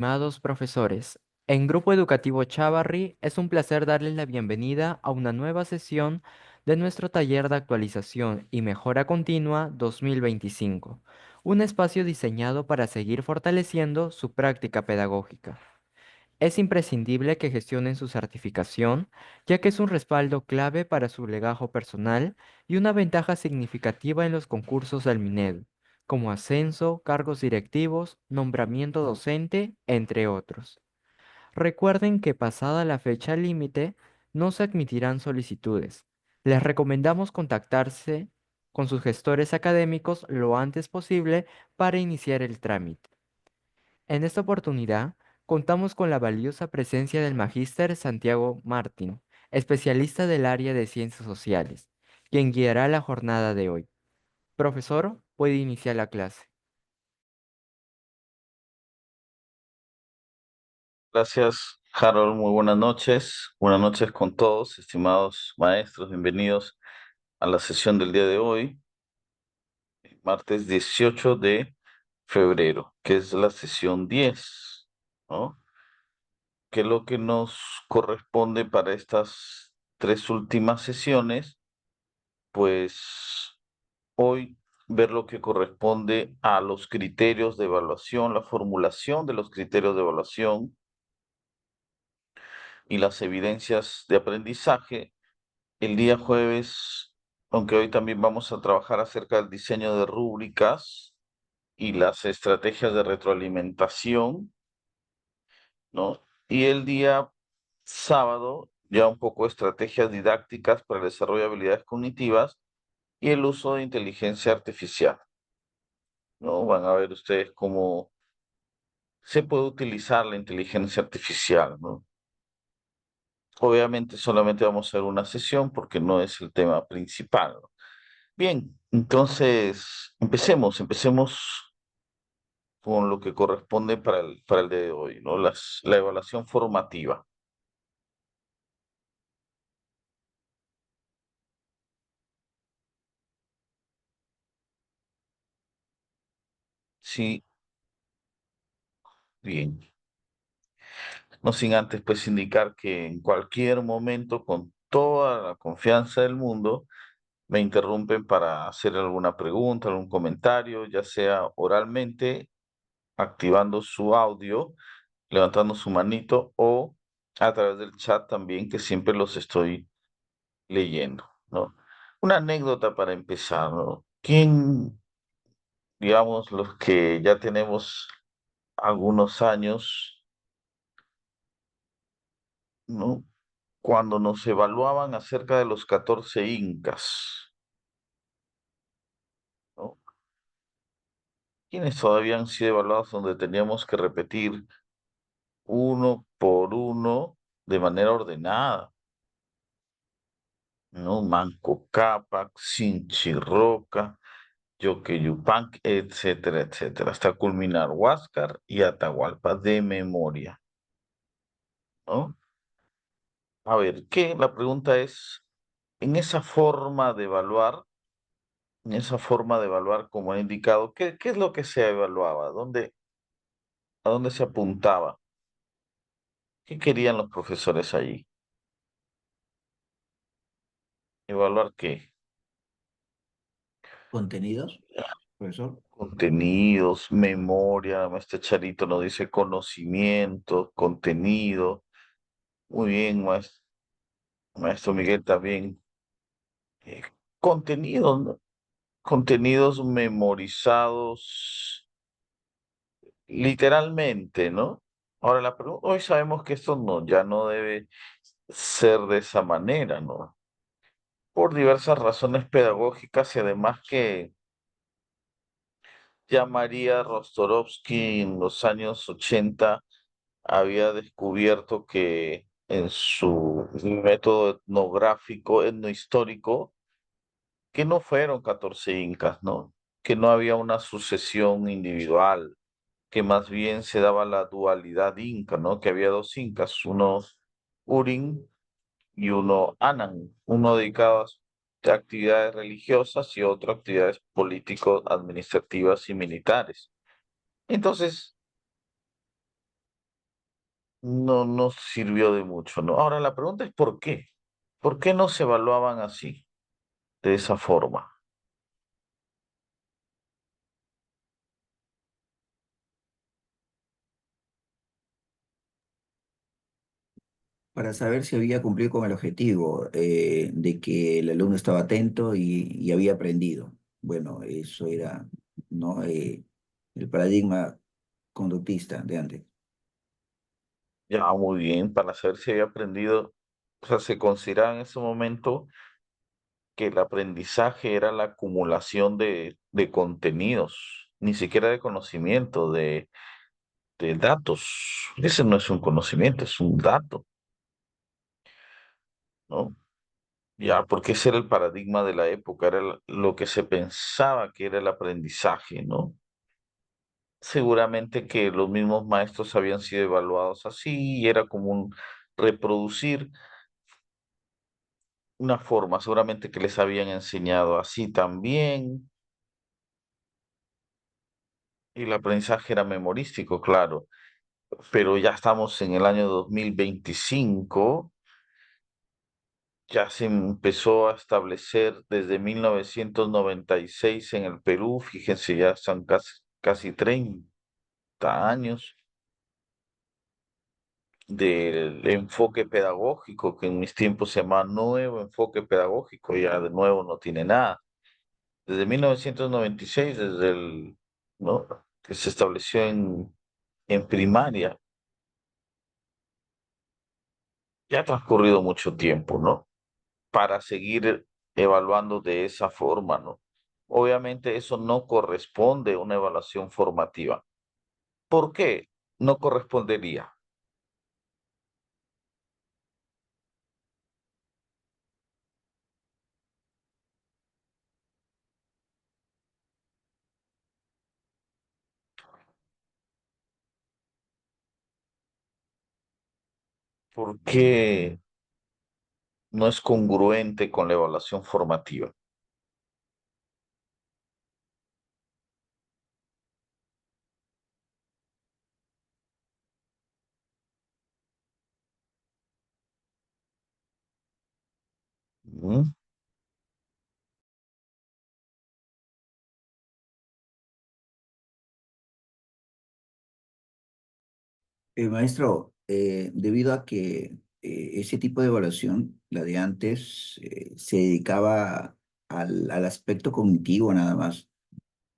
Estimados profesores, en Grupo Educativo Chavarri es un placer darles la bienvenida a una nueva sesión de nuestro taller de actualización y mejora continua 2025, un espacio diseñado para seguir fortaleciendo su práctica pedagógica. Es imprescindible que gestionen su certificación, ya que es un respaldo clave para su legajo personal y una ventaja significativa en los concursos del Minedu, como ascenso, cargos directivos, nombramiento docente, entre otros. Recuerden que pasada la fecha límite, no se admitirán solicitudes. Les recomendamos contactarse con sus gestores académicos lo antes posible para iniciar el trámite. En esta oportunidad, contamos con la valiosa presencia del magíster Santiago Martín, especialista del área de ciencias sociales, quien guiará la jornada de hoy. Profesor, puede iniciar la clase. Gracias, Harold. Muy buenas noches. Buenas noches con todos, estimados maestros. Bienvenidos a la sesión del día de hoy, martes 18 de febrero, que es la sesión 10, ¿no? Que es lo que nos corresponde para estas tres últimas sesiones, pues hoy ver lo que corresponde a los criterios de evaluación, la formulación de los criterios de evaluación y las evidencias de aprendizaje. El día jueves, aunque hoy también vamos a trabajar acerca del diseño de rúbricas y las estrategias de retroalimentación, ¿no? Y el día sábado, ya un poco estrategias didácticas para el desarrollo de habilidades cognitivas y el uso de inteligencia artificial, ¿no? Van a ver ustedes cómo se puede utilizar la inteligencia artificial, ¿no? Obviamente solamente vamos a hacer una sesión porque no es el tema principal, ¿no? Bien, entonces empecemos con lo que corresponde para el día de hoy, ¿no? La evaluación formativa. Sí, bien. No sin antes pues indicar que en cualquier momento, con toda la confianza del mundo, me interrumpen para hacer alguna pregunta, algún comentario, ya sea oralmente, activando su audio, levantando su manito o a través del chat también, que siempre los estoy leyendo, ¿no? Una anécdota para empezar, ¿no? ¿Quién, digamos, los que ya tenemos algunos años, ¿no? Cuando nos evaluaban acerca de los 14 incas, ¿no? ¿Quiénes todavía han sido evaluados donde teníamos que repetir uno por uno de manera ordenada, ¿no? Manco Cápac, Sinchirroca, Yoqueyupanc, etcétera, etcétera, hasta culminar Huáscar y Atahualpa de memoria, ¿no? A ver, la pregunta es, en esa forma de evaluar, como he indicado, ¿qué es lo que se evaluaba? A dónde se apuntaba? ¿Qué querían los profesores allí? ¿Evaluar qué? Contenidos, profesor. Contenidos, memoria, este Charito nos dice conocimiento, contenido. Muy bien, maestro Miguel también. Eh, contenidos, ¿no? Contenidos memorizados literalmente, ¿no? Ahora, hoy sabemos que esto no, ya no debe ser de esa manera, ¿no? Por diversas razones pedagógicas y además que ya María Rostorovsky en los años 80 había descubierto que en su método etnográfico, etnohistórico, que no fueron 14 incas, ¿no? Que no había una sucesión individual, que más bien se daba la dualidad inca, ¿no? Que había dos incas, uno Urin y uno Anan, uno dedicado a actividades religiosas y otro a actividades político, administrativas y militares. Entonces, no sirvió de mucho, ¿no? Ahora la pregunta es ¿por qué? ¿Por qué no se evaluaban así, de esa forma? Para saber si había cumplido con el objetivo de que el alumno estaba atento y había aprendido. Bueno, eso era, ¿no? El paradigma conductista de antes. Ya, muy bien, para saber si había aprendido, o sea, se consideraba en ese momento que el aprendizaje era la acumulación de contenidos, ni siquiera de conocimiento, de datos. Ese no es un conocimiento, es un dato, ¿no? Ya, porque ese era el paradigma de la época, era lo que se pensaba que era el aprendizaje, ¿no? Seguramente que los mismos maestros habían sido evaluados así y era como un reproducir una forma, seguramente que les habían enseñado así también, y el aprendizaje era memorístico, claro, pero ya estamos en el año 2025. Ya se empezó a establecer desde 1996 en el Perú, fíjense, ya son casi 30 años del enfoque pedagógico, que en mis tiempos se llamaba nuevo enfoque pedagógico, ya de nuevo no tiene nada. Desde 1996, ¿no? Que se estableció en primaria, ya ha transcurrido mucho tiempo, ¿no? Para seguir evaluando de esa forma, ¿no? Obviamente eso no corresponde a una evaluación formativa. ¿Por qué no correspondería? Porque no es congruente con la evaluación formativa. ¿Mm? Maestro, debido a que ese tipo de evaluación, la de antes, se dedicaba al aspecto cognitivo nada más,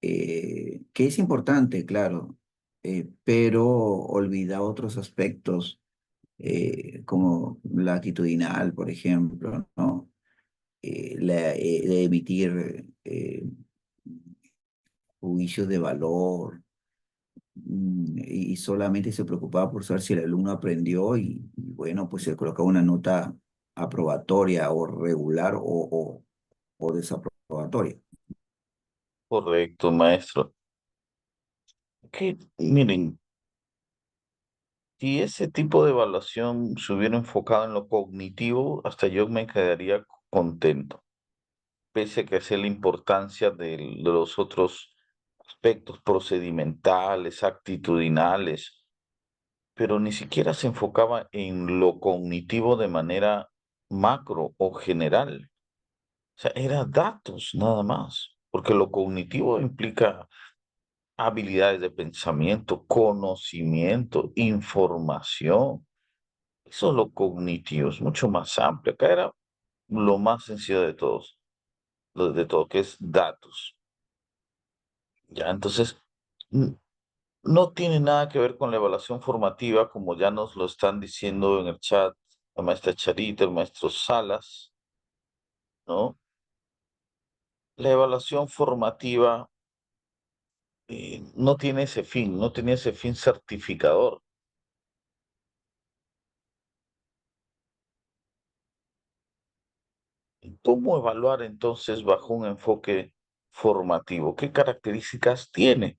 que es importante, claro, pero olvidaba otros aspectos, como la actitudinal, por ejemplo, ¿no? De emitir juicios de valor, y solamente se preocupaba por saber si el alumno aprendió y bueno, pues se colocaba una nota aprobatoria o regular o desaprobatoria. Correcto, maestro. Que, miren, si ese tipo de evaluación se hubiera enfocado en lo cognitivo, hasta yo me quedaría contento, pese a que sé la importancia de los otros aspectos procedimentales, actitudinales, pero ni siquiera se enfocaba en lo cognitivo de manera macro o general. O sea, era datos nada más, porque lo cognitivo implica habilidades de pensamiento, conocimiento, información. Eso es lo cognitivo, es mucho más amplio. Acá era lo más sencillo de todos, lo de todo, que es datos. Ya, entonces, n- no tiene nada que ver con la evaluación formativa, como ya nos lo están diciendo en el chat la maestra Charita, el maestro Salas, ¿no? La evaluación formativa no tiene ese fin, no tiene ese fin certificador. ¿Cómo evaluar entonces bajo un enfoque formativo? ¿Qué características tiene?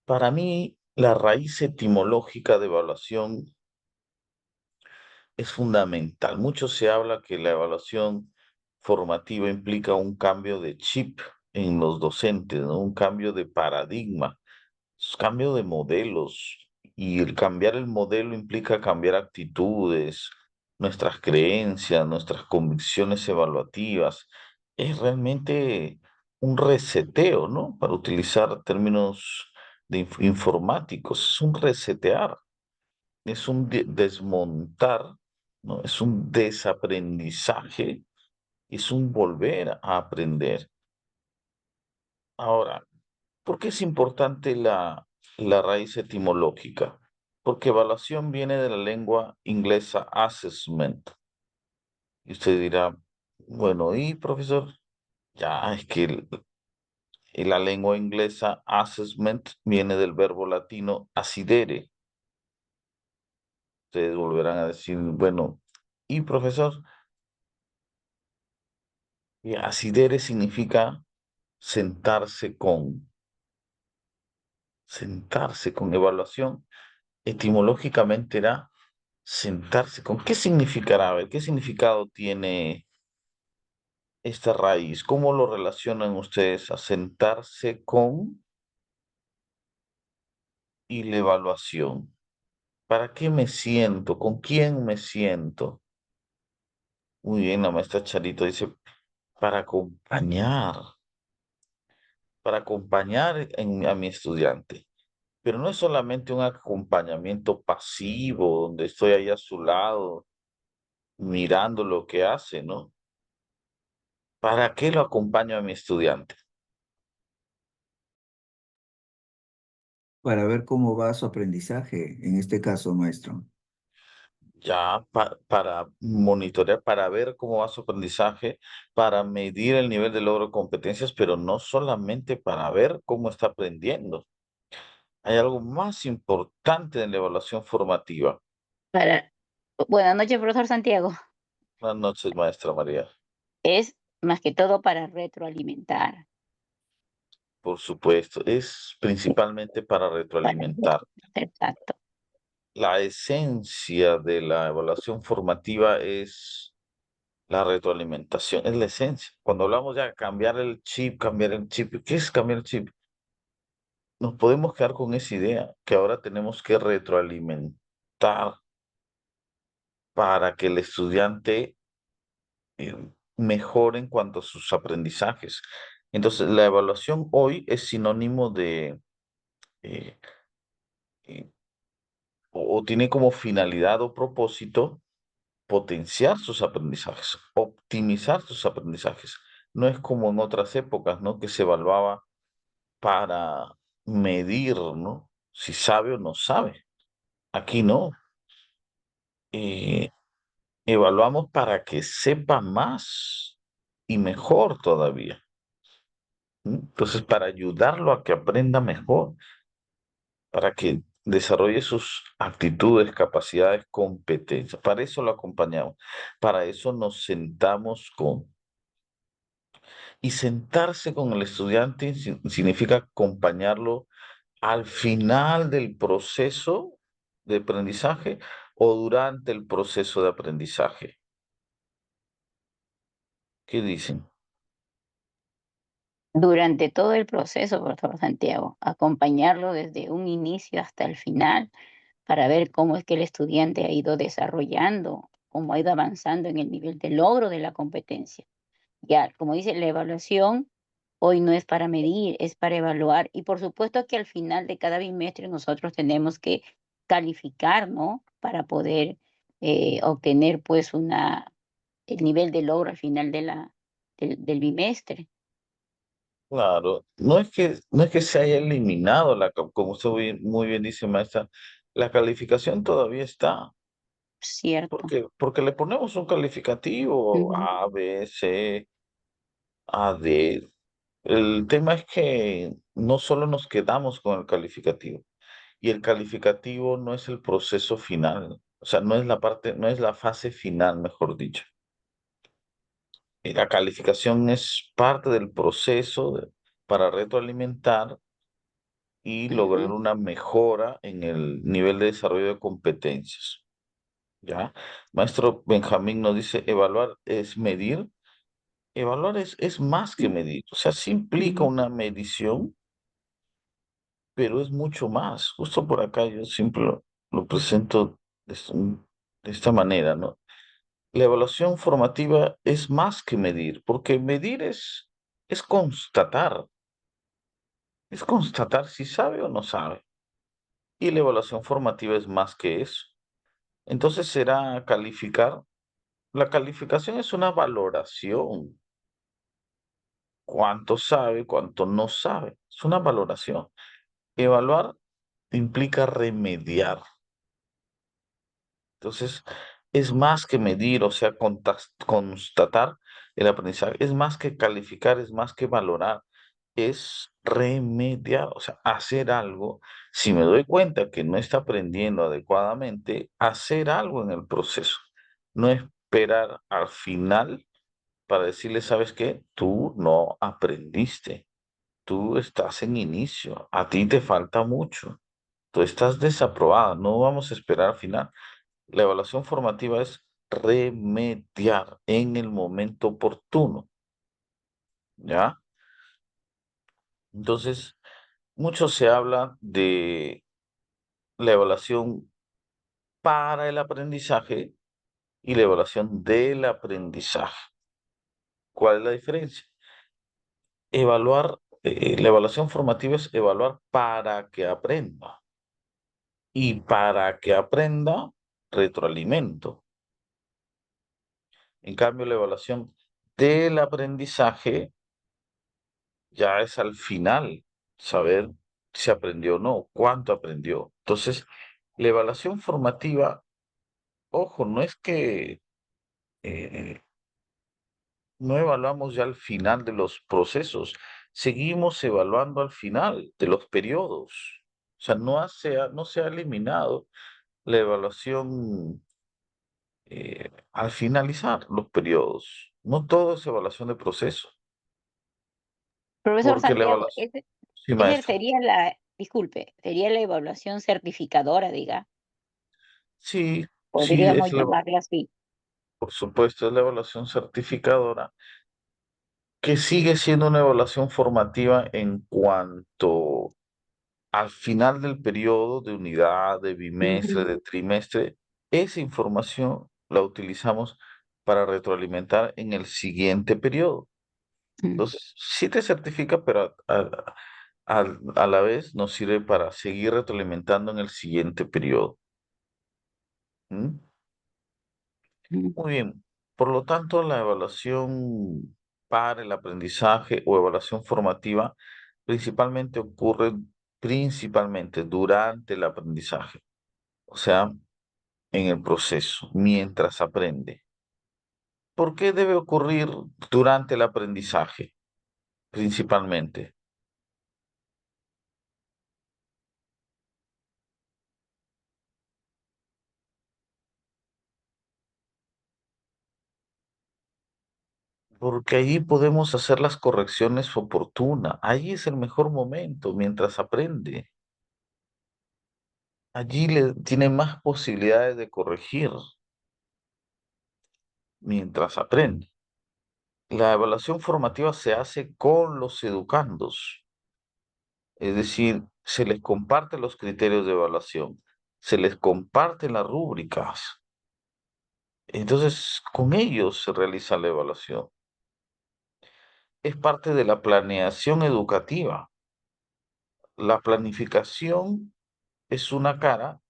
Para mí, la raíz etimológica de evaluación es fundamental. Mucho se habla que la evaluación formativa implica un cambio de chip en los docentes, ¿no? Un cambio de paradigma. Es cambio de modelos y el cambiar el modelo implica cambiar actitudes, nuestras creencias, nuestras convicciones evaluativas. Es realmente un reseteo, ¿no? Para utilizar términos de informáticos, es un resetear, es un desmontar, ¿no? Es un desaprendizaje, es un volver a aprender. Ahora, ¿por qué es importante la raíz etimológica? Porque evaluación viene de la lengua inglesa assessment. Y usted dirá, bueno, y profesor, ya es que la lengua inglesa assessment viene del verbo latino asidere. Ustedes volverán a decir, bueno, y profesor, y asidere significa sentarse con, sentarse con evaluación. Etimológicamente era sentarse con. ¿Qué significará? A ver, ¿qué significado tiene esta raíz? ¿Cómo lo relacionan ustedes a sentarse con y la evaluación? ¿Para qué me siento? ¿Con quién me siento? Muy bien, la maestra Charito dice, para acompañar, para acompañar a mi estudiante. Pero no es solamente un acompañamiento pasivo, donde estoy ahí a su lado, mirando lo que hace, ¿no? ¿Para qué lo acompaño a mi estudiante? Para ver cómo va su aprendizaje, en este caso, maestro. Ya para monitorear, para ver cómo va su aprendizaje, para medir el nivel de logro de competencias, pero no solamente para ver cómo está aprendiendo. Hay algo más importante en la evaluación formativa. Para, buenas noches, profesor Santiago. Buenas noches, maestra María. Es más que todo para retroalimentar. Por supuesto, es principalmente para Para retroalimentar. exacto. La esencia de la evaluación formativa es la retroalimentación, es la esencia. Cuando hablamos ya de cambiar el chip, ¿qué es cambiar el chip? Nos podemos quedar con esa idea que ahora tenemos que retroalimentar para que el estudiante eh, mejore en cuanto a sus aprendizajes. Entonces, la evaluación hoy es sinónimo de, eh, eh, o tiene como finalidad o propósito potenciar sus aprendizajes, optimizar sus aprendizajes. No es como en otras épocas, ¿no? Que se evaluaba para medir, ¿no? Si sabe o no sabe. Aquí no. Eh, Evaluamos para que sepa más y mejor todavía. Entonces, para ayudarlo a que aprenda mejor, para que desarrolle sus actitudes, capacidades, competencias. Para eso lo acompañamos. Para eso nos sentamos con. Y sentarse con el estudiante significa acompañarlo al final del proceso de aprendizaje o durante el proceso de aprendizaje. ¿Qué dicen? Durante todo el proceso, profesor Santiago, acompañarlo desde un inicio hasta el final para ver cómo es que el estudiante ha ido desarrollando, cómo ha ido avanzando en el nivel de logro de la competencia. Ya, como dice, la evaluación hoy no es para medir, es para evaluar. Y por supuesto que al final de cada bimestre nosotros tenemos que calificar, ¿no? Para poder obtener pues el nivel de logro al final del bimestre. Claro, no es que se haya eliminado como usted muy bien dice, maestra, la calificación todavía está, Cierto. porque le ponemos un calificativo Ujú. A, B, C, A, D. El tema es que no solo nos quedamos con el calificativo, y el calificativo no es el proceso final, o sea, no es la fase final, mejor dicho. Y la calificación es parte del proceso para retroalimentar y lograr Ujú. una mejora en el nivel de desarrollo de competencias. ¿Ya? Maestro Benjamín nos dice, evaluar es medir. Evaluar es más que medir, o sea, sí implica Ujú. una medición, pero es mucho más. Justo por acá yo siempre lo presento de esta manera, ¿no? La evaluación formativa es más que medir, porque medir es constatar si sabe o no sabe. Y la evaluación formativa es más que eso. Entonces será calificar. La calificación es una valoración. Cuánto sabe, cuánto no sabe. Es una valoración. Evaluar implica remediar. Entonces, es más que medir, o sea, constatar el aprendizaje, es más que calificar, es más que valorar, es remediar, o sea, hacer algo. Si me doy cuenta que no está aprendiendo adecuadamente, hacer algo en el proceso. No esperar al final para decirle, ¿sabes qué? Tú no aprendiste, tú estás en inicio, a ti te falta mucho, tú estás desaprobada, no vamos a esperar al final. La evaluación formativa es remediar en el momento oportuno, ¿ya? Entonces, mucho se habla de la evaluación para el aprendizaje y la evaluación del aprendizaje. ¿Cuál es la diferencia? La evaluación formativa es evaluar para que aprenda y para que aprenda, retroalimento. En cambio, la evaluación del aprendizaje ya es al final saber si aprendió o no, cuánto aprendió. Entonces, la evaluación formativa, ojo, no es que eh, no evaluamos ya al final de los procesos, seguimos evaluando al final de los periodos. O sea, no se ha eliminado la evaluación al finalizar los periodos. No todo es evaluación de proceso, Profesor porque la Santiago, evaluación, ese, sí, ese maestro. sería disculpe, sería la evaluación certificadora, diga, Sí, sí, podríamos llamarla así. por supuesto, es la evaluación certificadora, que sigue siendo una evaluación formativa en cuanto al final del periodo de unidad, de bimestre, Ujú, de trimestre, esa información la utilizamos para retroalimentar en el siguiente periodo. ujú, Entonces, sí te certifica, pero a la vez nos sirve para seguir retroalimentando en el siguiente periodo. ¿Mm? ujú. Muy bien. Por lo tanto, la evaluación para el aprendizaje o evaluación formativa principalmente ocurre principalmente durante el aprendizaje, o sea, en el proceso, mientras aprende. ¿Por qué debe ocurrir durante el aprendizaje principalmente? Porque allí podemos hacer las correcciones oportunas. Allí es el mejor momento mientras aprende. Allí tiene más posibilidades de corregir mientras aprende. La evaluación formativa se hace con los educandos, es decir, se les comparten los criterios de evaluación, se les comparten las rúbricas. Entonces, con ellos se realiza la evaluación. Es parte de la planeación educativa. La planificación es una cara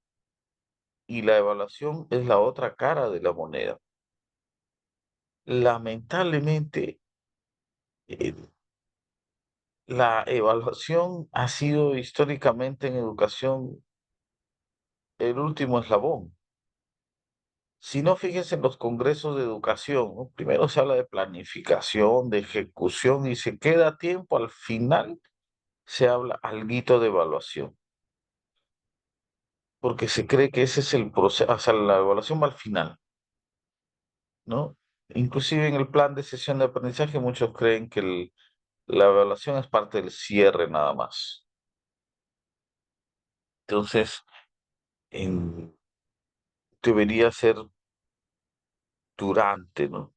y la evaluación es la otra cara de la moneda. Lamentablemente, eh, la evaluación ha sido históricamente en educación el último eslabón. Si no, fíjense en los congresos de educación, ¿no? Primero se habla de planificación, de ejecución y se queda tiempo, al final se habla alguito de evaluación, porque se cree que ese es el proceso, o sea, la evaluación va al final, ¿no? Inclusive en el plan de sesión de aprendizaje muchos creen que la evaluación es parte del cierre nada más. Entonces, en- debería ser durante, ¿no?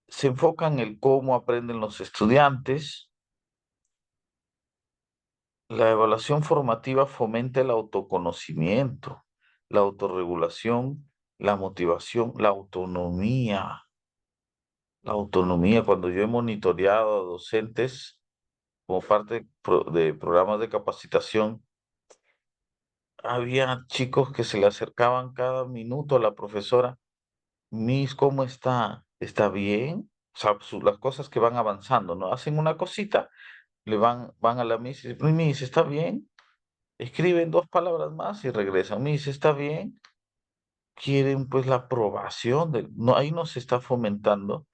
Se enfoca en el cómo aprenden los estudiantes, La evaluación formativa fomenta el autoconocimiento, la autorregulación, la motivación, la autonomía. La autonomía, cuando yo he monitoreado a docentes como parte de programas de capacitación, había chicos que se le acercaban cada minuto a la profesora. Miss, ¿cómo está? ¿Está bien? O sea, las cosas que van avanzando, ¿no? Hacen una cosita, van a la Miss y dicen, Miss, ¿está bien? Escriben 2 palabras más y regresan. Miss, ¿está bien? Quieren pues la aprobación no, ahí no se está fomentando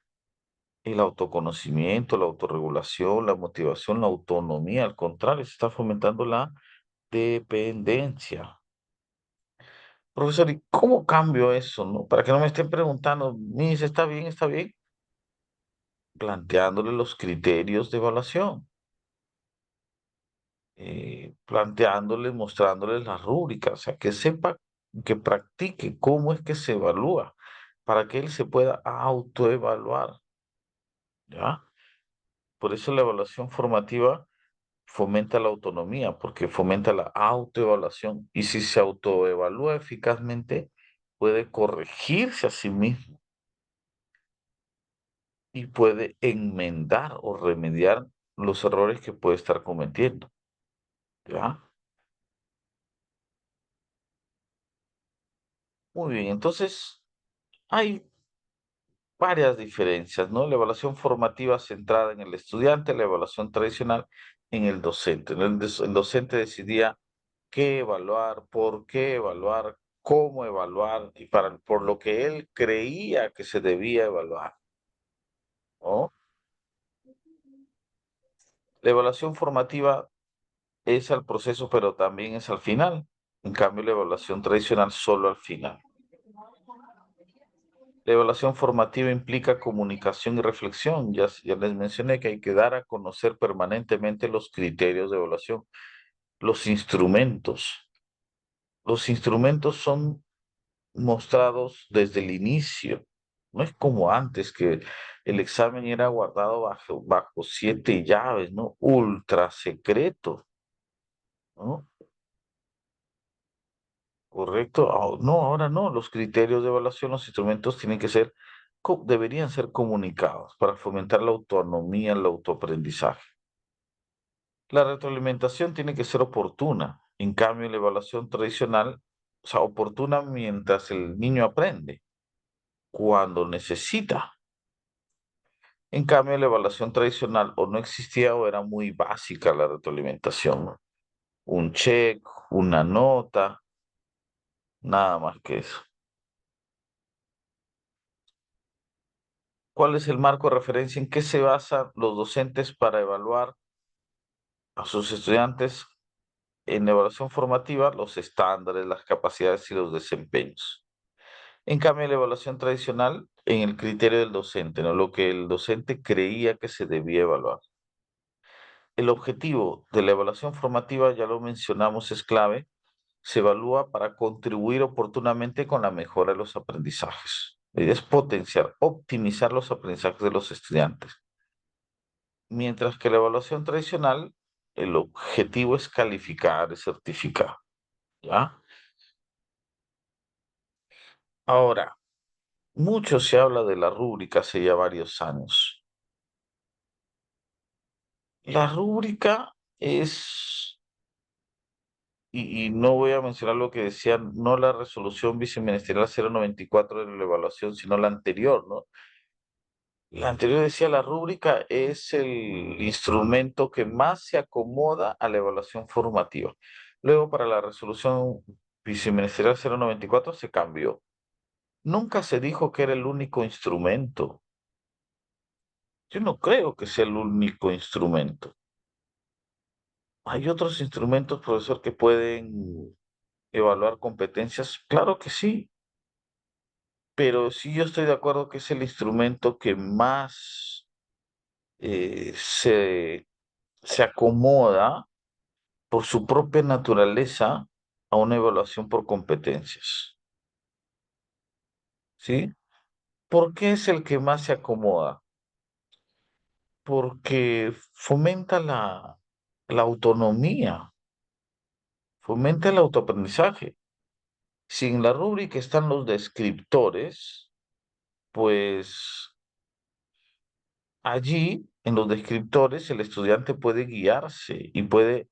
el autoconocimiento, la autorregulación, la motivación, la autonomía. Al contrario, se está fomentando la dependencia. Profesor, ¿y cómo cambio eso, no? Para que no me estén preguntando, Miss, ¿está bien? ¿Está bien? Planteándole los criterios de evaluación, planteándoles, mostrándoles la rúbrica, o sea, que sepa, que practique cómo es que se evalúa, para que él se pueda autoevaluar, ¿ya? Por eso la evaluación formativa fomenta la autonomía, porque fomenta la autoevaluación. Y si se autoevalúa eficazmente, puede corregirse a sí mismo y puede enmendar o remediar los errores que puede estar cometiendo, ¿ya? Muy bien, entonces hay varias diferencias, ¿no? La evaluación formativa centrada en el estudiante, la evaluación tradicional en el docente. El docente decidía qué evaluar, por qué evaluar, cómo evaluar y por lo que él creía que se debía evaluar, ¿no? La evaluación formativa es al proceso, pero también es al final. En cambio, la evaluación tradicional solo al final. La evaluación formativa implica comunicación y reflexión. Ya les mencioné que hay que dar a conocer permanentemente los criterios de evaluación, los instrumentos. Los instrumentos son mostrados desde el inicio. No es como antes que el examen era guardado bajo 7 llaves, ¿no? Ultra secreto, ¿no? ¿Correcto? No, ahora no. Los criterios de evaluación, los instrumentos tienen que ser, deberían ser comunicados para fomentar la autonomía, el autoaprendizaje. La retroalimentación tiene que ser oportuna. En cambio, la evaluación tradicional, o sea, oportuna mientras el niño aprende, cuando necesita. En cambio, la evaluación tradicional o no existía o era muy básica la retroalimentación, ¿no? Un check, una nota, nada más que eso. ¿Cuál es el marco de referencia? ¿En qué se basan los docentes para evaluar a sus estudiantes? En la evaluación formativa, los estándares, las capacidades y los desempeños. En cambio, en la evaluación tradicional, en el criterio del docente, ¿no? Lo que el docente creía que se debía evaluar. El objetivo de la evaluación formativa, ya lo mencionamos, es clave. Se evalúa para contribuir oportunamente con la mejora de los aprendizajes. La idea es potenciar, optimizar los aprendizajes de los estudiantes. Mientras que la evaluación tradicional, el objetivo es calificar, es certificar, ¿ya? Ahora, mucho se habla de la rúbrica hace ya varios años. La rúbrica es, y no voy a mencionar lo que decía, no la resolución viceministerial 094 de la evaluación, sino la anterior, ¿no? La anterior decía, la rúbrica es el instrumento que más se acomoda a la evaluación formativa. Luego, para la resolución viceministerial 094 se cambió. Nunca se dijo que era el único instrumento. Yo no creo que sea el único instrumento. ¿Hay otros instrumentos, profesor, que pueden evaluar competencias? Claro que sí, pero sí yo estoy de acuerdo que es el instrumento que más se acomoda por su propia naturaleza a una evaluación por competencias. ¿Sí? ¿Por qué es el que más se acomoda? Porque fomenta la autonomía, fomenta el autoaprendizaje. Si en la rúbrica están los descriptores, pues allí en los descriptores el estudiante puede guiarse y puede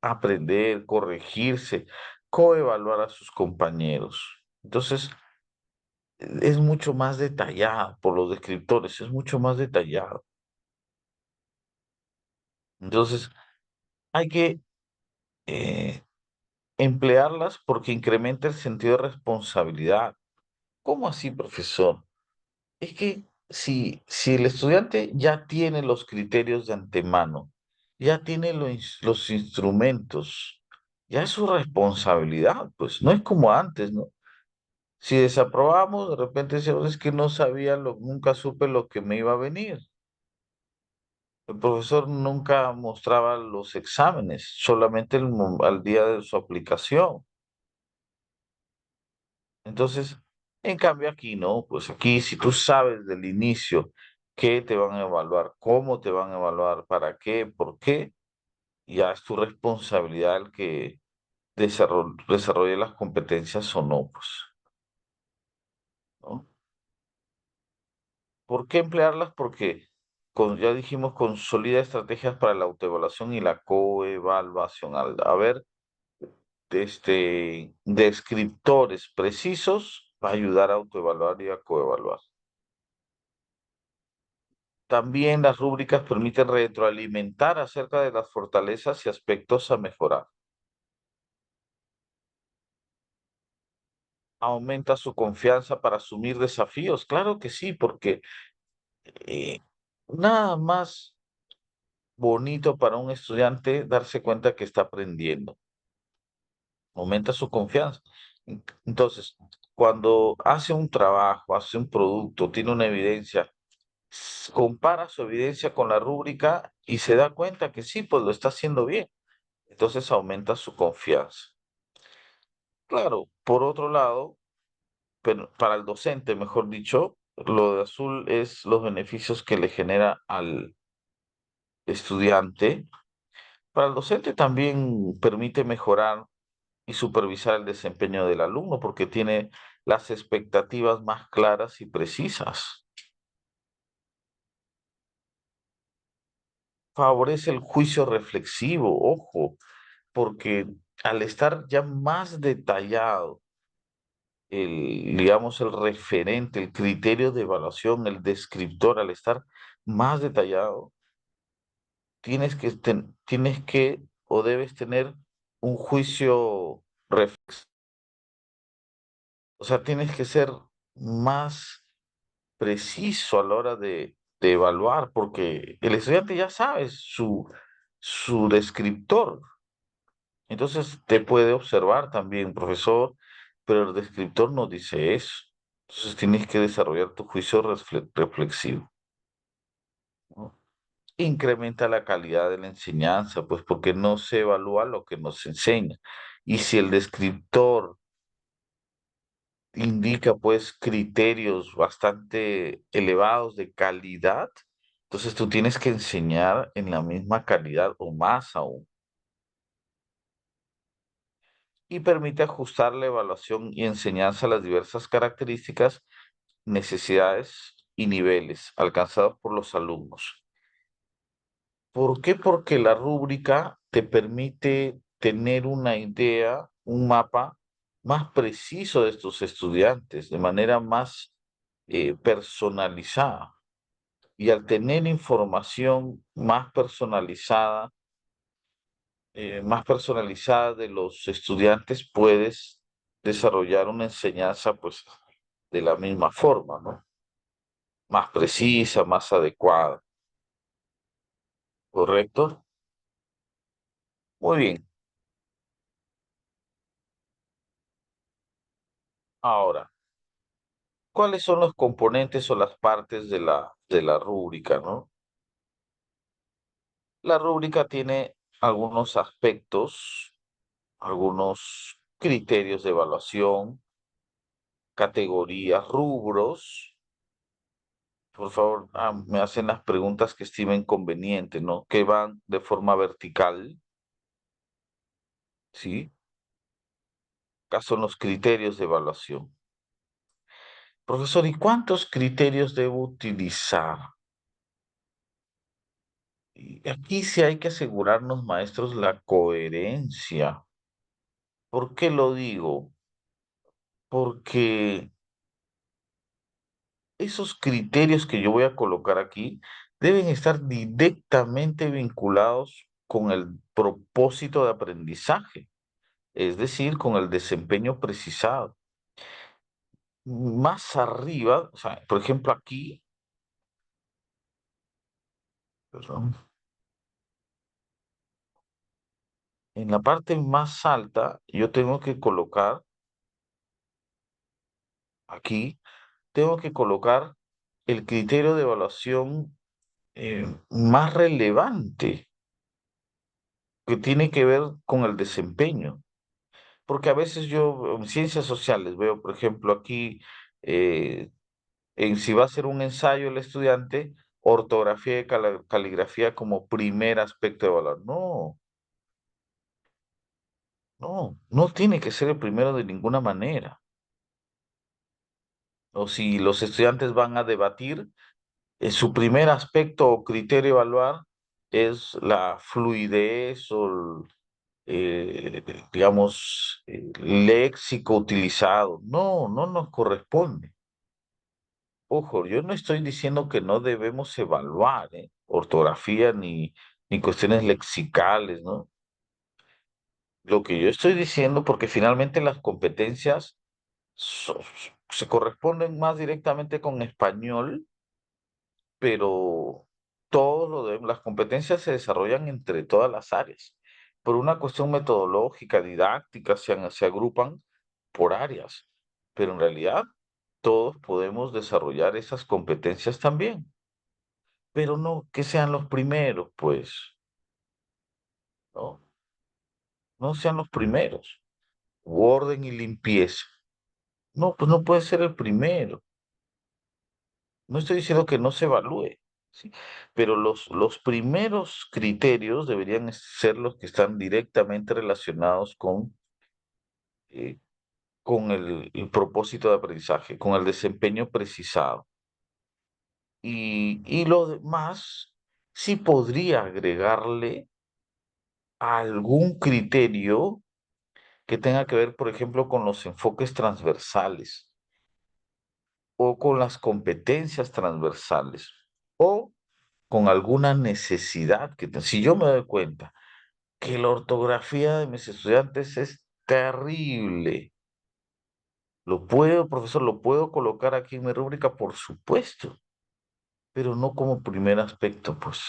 aprender, corregirse, coevaluar a sus compañeros. Entonces, es mucho más detallado por los descriptores, es mucho más detallado. Entonces, hay que eh, emplearlas porque incrementa el sentido de responsabilidad. ¿Cómo así, profesor? Es que si el estudiante ya tiene los criterios de antemano, ya tiene los instrumentos, ya es su responsabilidad, pues no es como antes, ¿no? Si desaprobamos, de repente decíamos, es que no sabía, nunca supe lo que me iba a venir. El profesor nunca mostraba los exámenes, solamente al día de su aplicación. Entonces, en cambio aquí no, pues aquí si tú sabes del inicio qué te van a evaluar, cómo te van a evaluar, para qué, por qué, ya es tu responsabilidad el que desarrolle las competencias o no, pues, ¿no? ¿Por qué emplearlas? Porque, ya dijimos, consolida estrategias para la autoevaluación y la coevaluación. Al haber descriptores precisos, va a ayudar a autoevaluar y a coevaluar. También las rúbricas permiten retroalimentar acerca de las fortalezas y aspectos a mejorar. Aumenta su confianza para asumir desafíos. Claro que sí, porque eh, nada más bonito para un estudiante darse cuenta que está aprendiendo. Aumenta su confianza. Entonces, cuando hace un trabajo, hace un producto, tiene una evidencia, compara su evidencia con la rúbrica y se da cuenta que sí, pues lo está haciendo bien. Entonces aumenta su confianza. Claro, por otro lado, pero para el docente, mejor dicho, lo de azul es los beneficios que le genera al estudiante. Para el docente también permite mejorar y supervisar el desempeño del alumno porque tiene las expectativas más claras y precisas. Favorece el juicio reflexivo, ojo, porque al estar ya más detallado digamos, el referente, el criterio de evaluación, el descriptor, al estar más detallado, tienes que o debes tener un juicio, o sea, tienes que ser más preciso a la hora de evaluar, porque el estudiante ya sabe su descriptor. Entonces te puede observar también, profesor, pero el descriptor no dice eso. Entonces tienes que desarrollar tu juicio reflexivo, ¿no? Incrementa la calidad de la enseñanza, pues porque no se evalúa lo que nos enseña. Y si el descriptor indica pues criterios bastante elevados de calidad, entonces tú tienes que enseñar en la misma calidad o más aún. Y permite ajustar la evaluación y enseñanza a las diversas características, necesidades y niveles alcanzados por los alumnos. ¿Por qué? Porque la rúbrica te permite tener una idea, un mapa más preciso de tus estudiantes, de manera más personalizada. Y al tener información más personalizada de los estudiantes, puedes desarrollar una enseñanza, pues, de la misma forma, ¿no? Más precisa, más adecuada, ¿correcto? Muy bien. Ahora, ¿cuáles son los componentes o las partes de la rúbrica, no? La rúbrica tiene algunos aspectos, algunos criterios de evaluación, categorías, rubros, Por favor, me hacen las preguntas que estimen conveniente, ¿no? Que van de forma vertical, ¿sí? Acá son los criterios de evaluación. Profesor, ¿y cuántos criterios debo utilizar? Y aquí sí hay que asegurarnos, maestros, la coherencia. ¿Por qué lo digo? Porque esos criterios que yo voy a colocar aquí deben estar directamente vinculados con el propósito de aprendizaje, es decir, con el desempeño precisado. Más arriba, o sea, por ejemplo, aquí, perdón, en la parte más alta, yo tengo que colocar aquí, tengo que colocar el criterio de evaluación más relevante que tiene que ver con el desempeño. Porque a veces yo en ciencias sociales veo, por ejemplo, aquí, eh, en si va a hacer un ensayo el estudiante, ortografía y caligrafía como primer aspecto de evaluar. No, no, no tiene que ser el primero de ninguna manera. O si los estudiantes van a debatir, su primer aspecto o criterio a evaluar es la fluidez o, digamos, el léxico utilizado. No, no nos corresponde. Ojo, yo no estoy diciendo que no debemos evaluar, ortografía ni cuestiones lexicales, ¿no? Lo que yo estoy diciendo, porque finalmente las competencias so- se corresponden más directamente con español, pero las competencias se desarrollan entre todas las áreas. Por una cuestión metodológica, didáctica, se agrupan por áreas, pero en realidad todos podemos desarrollar esas competencias también, pero no que sean los primeros, pues, no, no sean los primeros. Orden y limpieza. No, pues no puede ser el primero. No estoy diciendo que no se evalúe, ¿sí? Pero los primeros criterios deberían ser los que están directamente relacionados eh, con el propósito de aprendizaje, con el desempeño precisado. Y lo demás, sí podría agregarle algún criterio que tenga que ver, por ejemplo, con los enfoques transversales o con las competencias transversales o con alguna necesidad si yo me doy cuenta que la ortografía de mis estudiantes es terrible, profesor, lo puedo colocar aquí en mi rúbrica, por supuesto, pero no como primer aspecto, pues.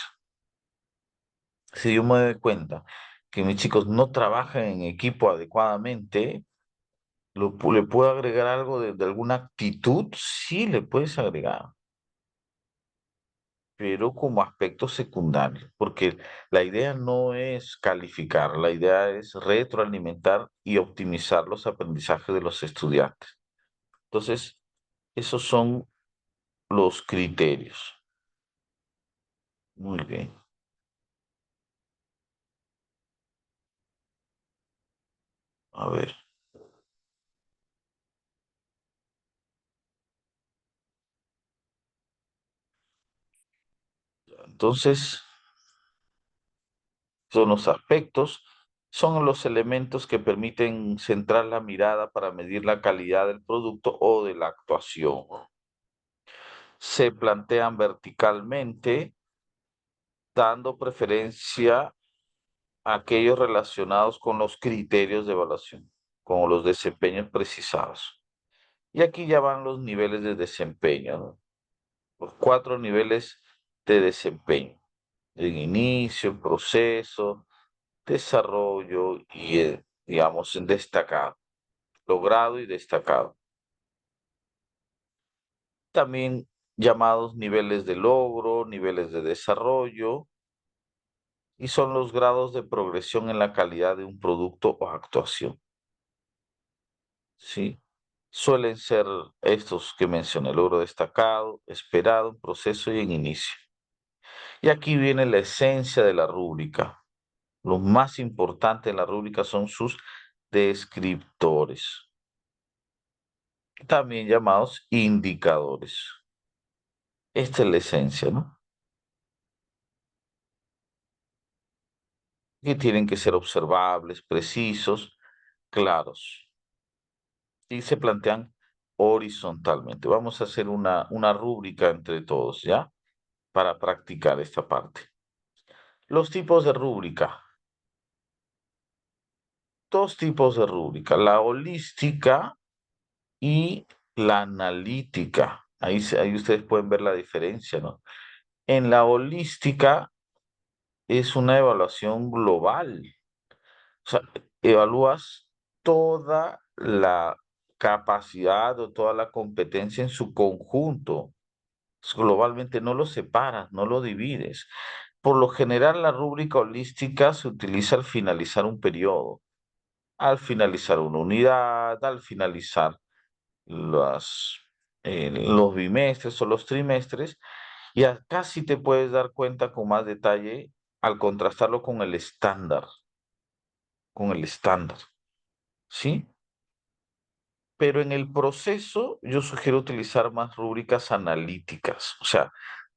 Si yo me doy cuenta que mis chicos no trabajan en equipo adecuadamente, ¿le puedo agregar algo de alguna actitud? Sí, le puedes agregar, pero como aspecto secundario, porque la idea no es calificar, la idea es retroalimentar y optimizar los aprendizajes de los estudiantes. Entonces, esos son los criterios. Muy bien. A ver, entonces, son los aspectos, son los elementos que permiten centrar la mirada para medir la calidad del producto o de la actuación. Se plantean verticalmente, dando preferencia a aquellos relacionados con los criterios de evaluación, como los desempeños precisados. Y aquí ya van los niveles de desempeño, ¿no? Los 4 niveles de desempeño: en inicio, en proceso, desarrollo y, digamos, en destacado, logrado y destacado. También llamados niveles de logro, niveles de desarrollo, y son los grados de progresión en la calidad de un producto o actuación. ¿Sí? Suelen ser estos que mencioné: logro destacado, esperado, en proceso y en inicio. Y aquí viene la esencia de la rúbrica. Lo más importante en la rúbrica son sus descriptores, también llamados indicadores. Esta es la esencia, ¿no? Que tienen que ser observables, precisos, claros, y se plantean horizontalmente. Vamos a hacer una rúbrica entre todos, ¿ya? Para practicar esta parte. Los tipos de rúbrica. Dos tipos de rúbrica: la holística y la analítica. Ahí ustedes pueden ver la diferencia, ¿no? En la holística es una evaluación global. O sea, evalúas toda la capacidad o toda la competencia en su conjunto. Globalmente no lo separas, no lo divides. Por lo general, la rúbrica holística se utiliza al finalizar un periodo, al finalizar una unidad, al finalizar los bimestres o los trimestres, y acá sí te puedes dar cuenta con más detalle al contrastarlo con el estándar, ¿sí? Pero en el proceso yo sugiero utilizar más rúbricas analíticas, o sea,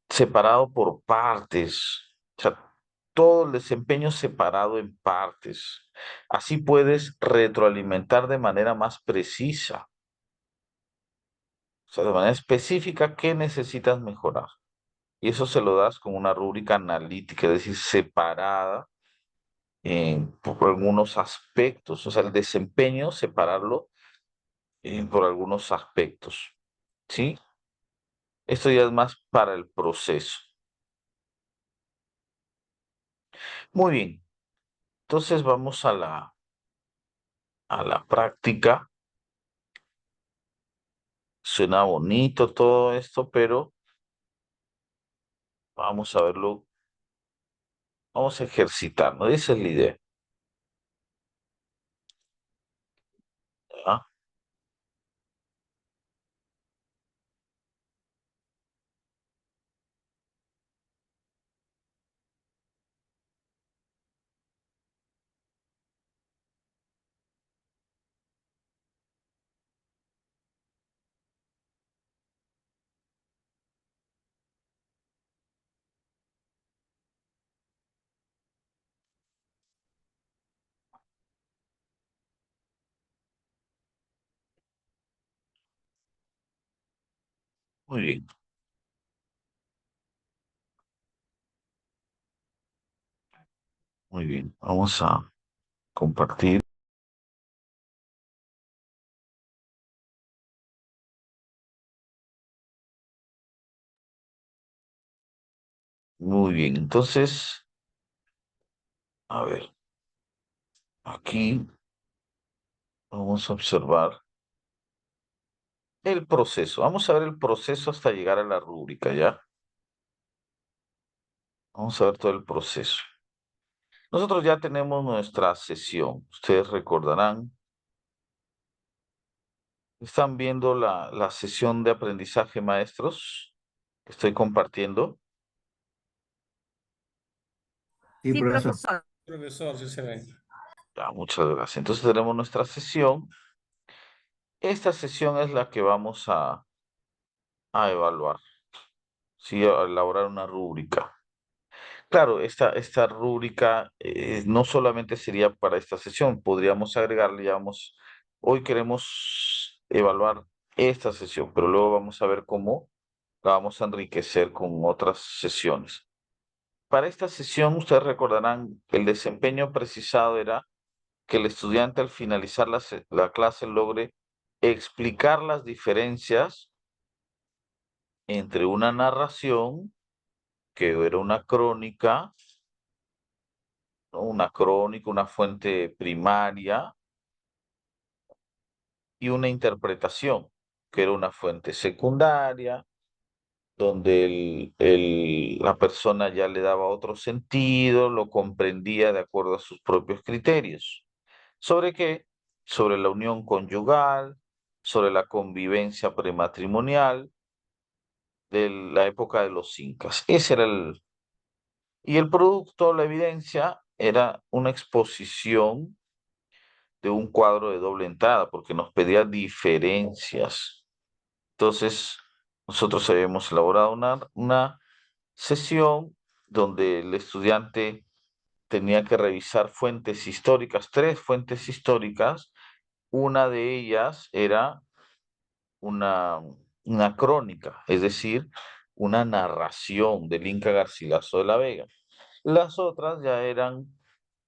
separado por partes, o sea, todo el desempeño separado en partes. Así puedes retroalimentar de manera más precisa, o sea, de manera específica, qué necesitas mejorar. Y eso se lo das con una rúbrica analítica, es decir, separada por algunos aspectos, o sea, el desempeño, separarlo por algunos aspectos, ¿sí? Esto ya es más para el proceso. Muy bien, entonces vamos a la práctica. Suena bonito todo esto, pero vamos a verlo, vamos a ejercitarnos. Esa es la idea. ¿Ya? Muy bien, muy bien. Vamos a compartir. Muy bien, entonces, a ver, aquí vamos a observar el proceso. Vamos a ver el proceso hasta llegar a la rúbrica, ¿ya? Vamos a ver todo el proceso. Nosotros ya tenemos nuestra sesión. Ustedes recordarán, están viendo la sesión de aprendizaje, maestros, que estoy compartiendo. Sí, Sí, profesor. profesor. Profesor, sí se ve. Ya, muchas gracias. Entonces tenemos nuestra sesión. Esta sesión es la que vamos a evaluar, ¿sí? A elaborar una rúbrica. Claro, esta rúbrica no solamente sería para esta sesión, podríamos agregarle, digamos, hoy queremos evaluar esta sesión, pero luego vamos a ver cómo la vamos a enriquecer con otras sesiones. Para esta sesión, ustedes recordarán, el desempeño precisado era que el estudiante al finalizar la clase logre explicar las diferencias entre una narración, que era una crónica, ¿no? Una crónica, una fuente primaria, y una interpretación, que era una fuente secundaria, donde la persona ya le daba otro sentido, lo comprendía de acuerdo a sus propios criterios. ¿Sobre qué? Sobre la unión conyugal, sobre la convivencia prematrimonial de la época de los incas. Ese era y el producto, la evidencia, era una exposición de un cuadro de doble entrada, porque nos pedía diferencias. Entonces, nosotros habíamos elaborado una sesión donde el estudiante tenía que revisar fuentes históricas, 3 fuentes históricas. Una de ellas era una, una crónica, es decir, una narración del Inca Garcilaso de la Vega. Las otras ya eran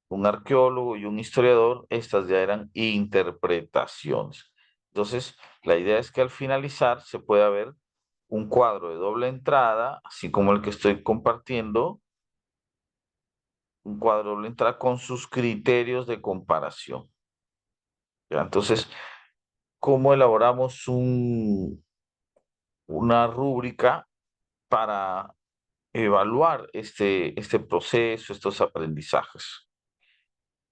un arqueólogo y un historiador, estas ya eran interpretaciones. Entonces, la idea es que al finalizar se pueda ver un cuadro de doble entrada, así como el que estoy compartiendo, un cuadro de doble entrada con sus criterios de comparación. ¿Ya? Entonces, ¿cómo elaboramos una rúbrica para evaluar este proceso, estos aprendizajes?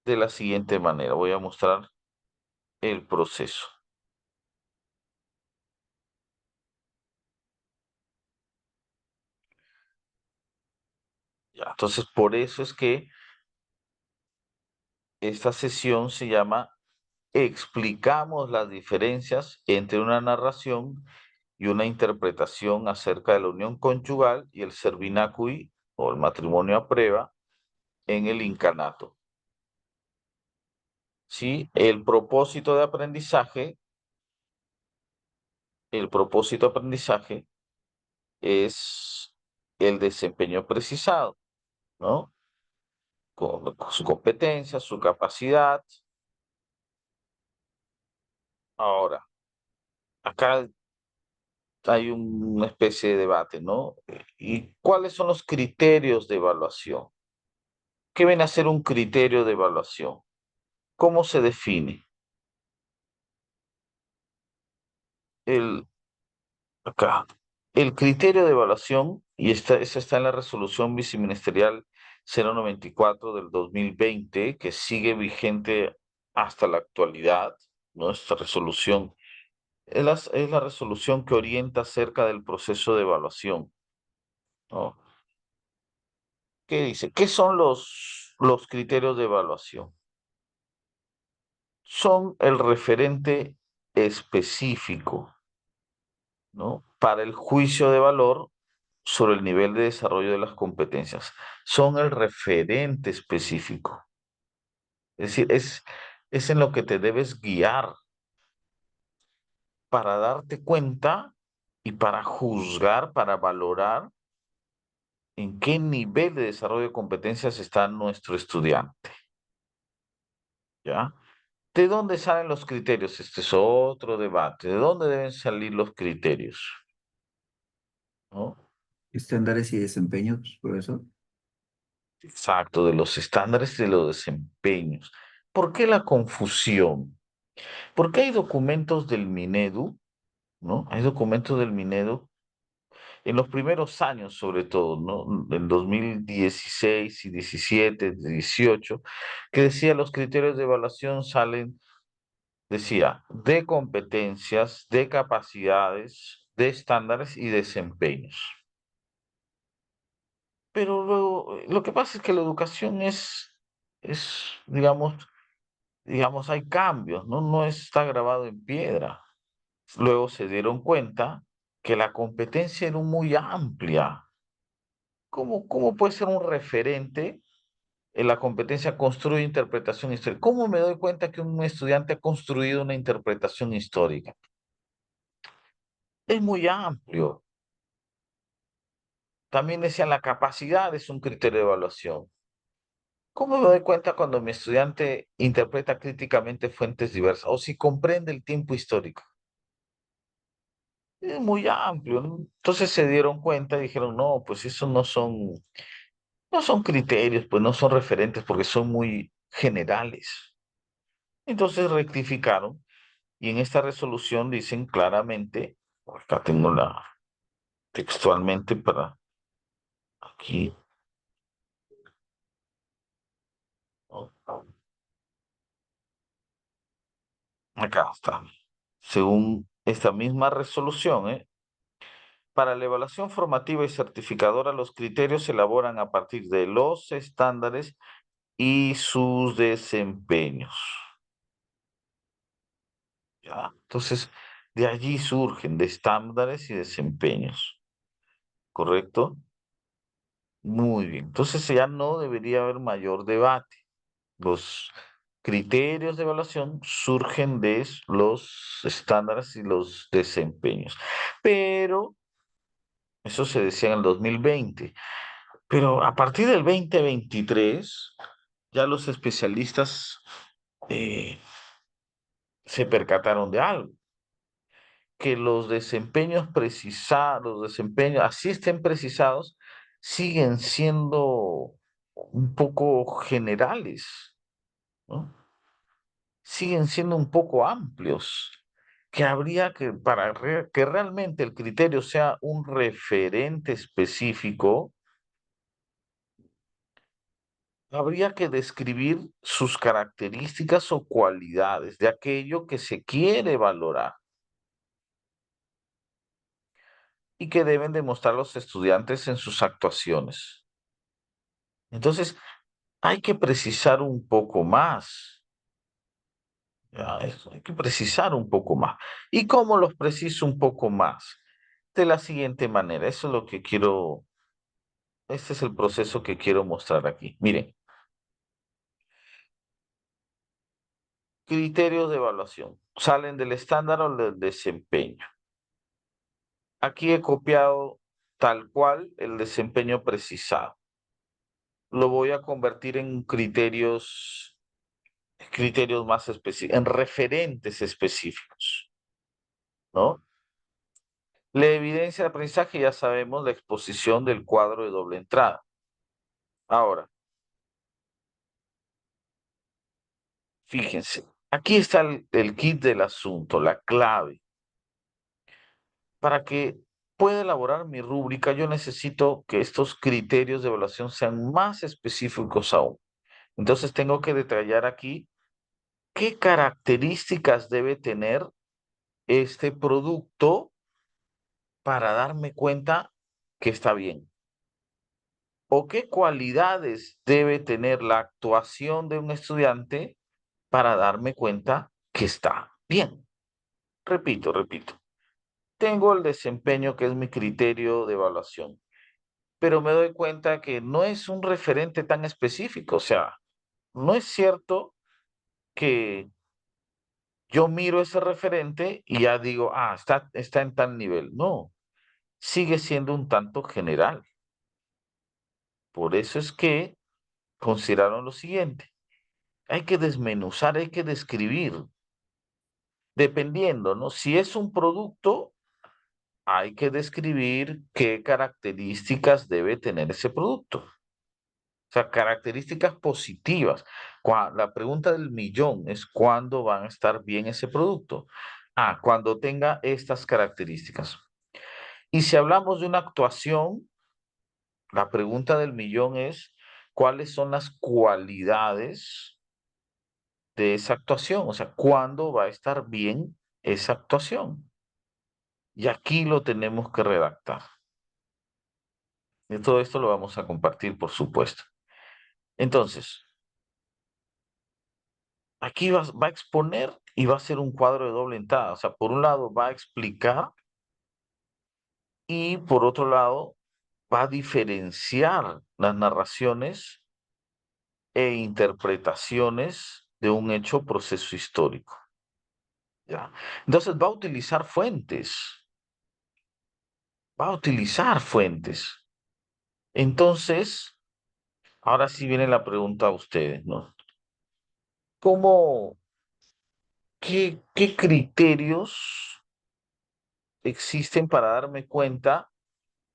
De la siguiente manera, voy a mostrar el proceso. Ya, entonces, por eso es que esta sesión se llama Explicamos las diferencias entre una narración y una interpretación acerca de la unión conyugal y el servinacui o el matrimonio a prueba en el incanato. ¿Sí? El propósito de aprendizaje es el desempeño precisado, ¿no? Con su competencia, su capacidad. Ahora, acá hay una especie de debate, ¿no? ¿Y cuáles son los criterios de evaluación? ¿Qué viene a ser un criterio de evaluación? ¿Cómo se define? El, acá, el criterio de evaluación, y eso está en la resolución viceministerial 094 del 2020, que sigue vigente hasta la actualidad, ¿no? Esta resolución es la resolución que orienta acerca del proceso de evaluación, ¿no? ¿Qué dice? ¿Qué son los criterios de evaluación? Son el referente específico, ¿no? Para el juicio de valor sobre el nivel de desarrollo de las competencias. Son el referente específico. Es decir, es en lo que te debes guiar para darte cuenta y para juzgar, para valorar en qué nivel de desarrollo de competencias está nuestro estudiante. ¿Ya? ¿De dónde salen los criterios? Este es otro debate. ¿De dónde deben salir los criterios? ¿No? Estándares y desempeños, profesor. Exacto, de los estándares de los desempeños. ¿Por qué la confusión? Porque hay documentos del Minedu, ¿no? Hay documentos del Minedu en los primeros años, sobre todo, ¿no? En 2016 y 17, 18, que decía los criterios de evaluación salen, decía, de competencias, de capacidades, de estándares y desempeños. Pero luego, lo que pasa es que la educación digamos, hay cambios, ¿no? No está grabado en piedra. Luego se dieron cuenta que la competencia era muy amplia. ¿Cómo puede ser un referente en la competencia construye interpretación histórica? ¿Cómo me doy cuenta que un estudiante ha construido una interpretación histórica? Es muy amplio. También decían la capacidad es un criterio de evaluación. ¿Cómo me doy cuenta cuando mi estudiante interpreta críticamente fuentes diversas o si comprende el tiempo histórico? Es muy amplio, ¿no? Entonces se dieron cuenta y dijeron, no, pues eso no son criterios, pues no son referentes porque son muy generales. Entonces rectificaron y en esta resolución dicen claramente, acá tengo textualmente para aquí, ¿no? Acá está. según esta misma resolución, para la evaluación formativa y certificadora, los criterios se elaboran a partir de los estándares y sus desempeños. ¿Ya? Entonces, de allí surgen de estándares y desempeños. ¿Correcto? Muy bien. Entonces ya no debería haber mayor debate. Los criterios de evaluación surgen de los estándares y los desempeños. Pero eso se decía en el 2020. Pero a partir del 2023, ya los especialistas eh, se percataron de algo, que los desempeños precisados, los desempeños, así estén precisados, siguen siendo un poco generales, ¿no? Siguen siendo un poco amplios, que habría que, para que realmente el criterio sea un referente específico, habría que describir sus características o cualidades de aquello que se quiere valorar y que deben demostrar los estudiantes en sus actuaciones. Entonces, hay que precisar un poco más. Ya, hay que precisar un poco más. ¿Y cómo los preciso un poco más? De la siguiente manera, eso es lo que quiero, este es el proceso que quiero mostrar aquí. Miren, criterios de evaluación. Salen del estándar o del desempeño. Aquí he copiado tal cual el desempeño precisado. Lo voy a convertir en criterios más específicos, en referentes específicos, ¿no? La evidencia de aprendizaje, ya sabemos, la exposición del cuadro de doble entrada. Ahora, fíjense, aquí está el kit del asunto, la clave. Para que pueda elaborar mi rúbrica, yo necesito que estos criterios de evaluación sean más específicos aún. Entonces tengo que detallar aquí qué características debe tener este producto para darme cuenta que está bien. O qué cualidades debe tener la actuación de un estudiante para darme cuenta que está bien. Repito. Tengo el desempeño, que es mi criterio de evaluación, pero me doy cuenta que no es un referente tan específico. O sea, no es cierto que yo miro ese referente y ya digo, está en tal nivel. No, sigue siendo un tanto general. Por eso es que consideraron lo siguiente. Hay que desmenuzar, hay que describir, dependiendo, ¿no? Si es un producto, hay que describir qué características debe tener ese producto. O sea, características positivas. La pregunta del millón es cuándo van a estar bien ese producto. Cuando tenga estas características. Y si hablamos de una actuación, la pregunta del millón es cuáles son las cualidades de esa actuación. O sea, cuándo va a estar bien esa actuación. Y aquí lo tenemos que redactar. Y todo esto lo vamos a compartir, por supuesto. Entonces, aquí va a exponer y va a ser un cuadro de doble entrada. O sea, por un lado va a explicar y por otro lado va a diferenciar las narraciones e interpretaciones de un hecho proceso histórico. ¿Ya? Entonces va a utilizar fuentes. Va a utilizar fuentes. Entonces, ahora sí viene la pregunta a ustedes, ¿no? ¿Cómo, qué criterios existen para darme cuenta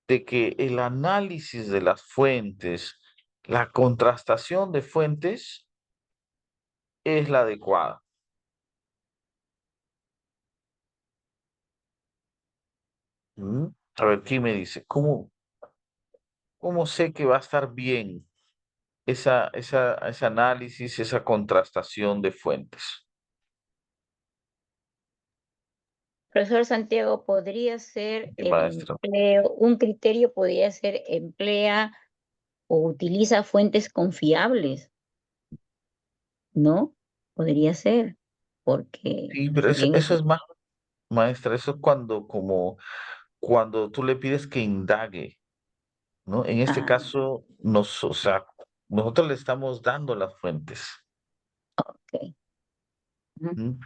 de que el análisis de las fuentes, la contrastación de fuentes es la adecuada? ¿Mm? A ver, ¿quién me dice? ¿Cómo sé que va a estar bien ese análisis, esa contrastación de fuentes? Profesor Santiago, podría ser Sí, el maestro. empleo, un criterio podría ser emplea o utiliza fuentes confiables, ¿no? Podría ser, porque Sí, pero si bien es, eso es más, maestra, eso es cuando tú le pides que indague, ¿no? En este ah, caso, o sea, nosotros le estamos dando las fuentes. ok. Ujú. ¿M?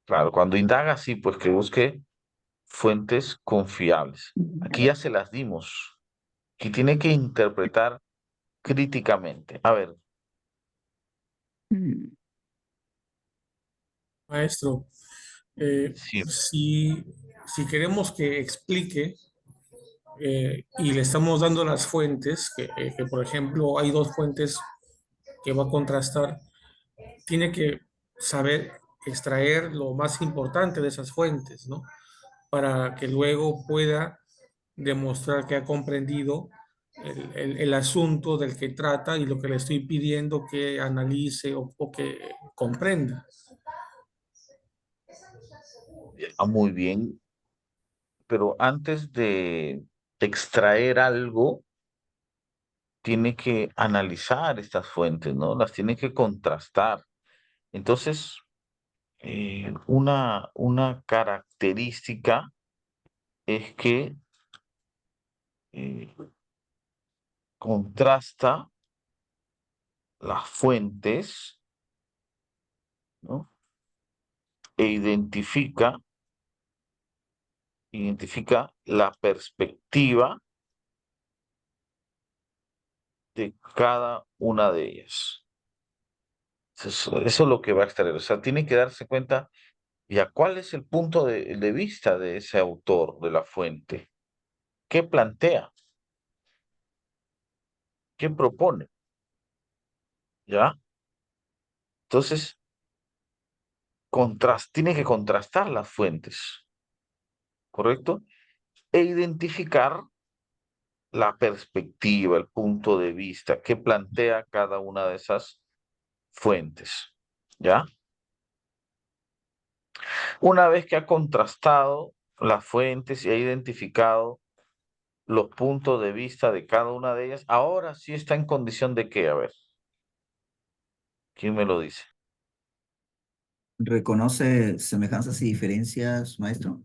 Claro, cuando indaga, sí, pues que busque fuentes confiables. Aquí ya se las dimos. Aquí tiene que interpretar críticamente. A ver, Mm, Maestro, sí, si queremos que explique y le estamos dando las fuentes, que, por ejemplo hay dos fuentes que va a contrastar, tiene que saber extraer lo más importante de esas fuentes, ¿no? Para que luego pueda demostrar que ha comprendido el asunto del que trata y lo que le estoy pidiendo que analice o que comprenda. muy bien, pero antes de extraer algo, tiene que analizar estas fuentes, ¿no? Las tiene que contrastar. Entonces, una característica es que eh, contrasta las fuentes, ¿no? E identifica la perspectiva de cada una de ellas. Eso es lo que va a extraer. O sea, tiene que darse cuenta ya cuál es el punto de vista de ese autor, de la fuente. ¿Qué plantea? ¿Qué propone? ¿Ya? Entonces, tiene que contrastar las fuentes, ¿correcto? E identificar la perspectiva, el punto de vista que plantea cada una de esas fuentes. ¿Ya? Una vez que ha contrastado las fuentes y ha identificado los puntos de vista de cada una de ellas, ahora sí está en condición de qué, a ver, ¿quién me lo dice? ¿Reconoce semejanzas y diferencias, maestro?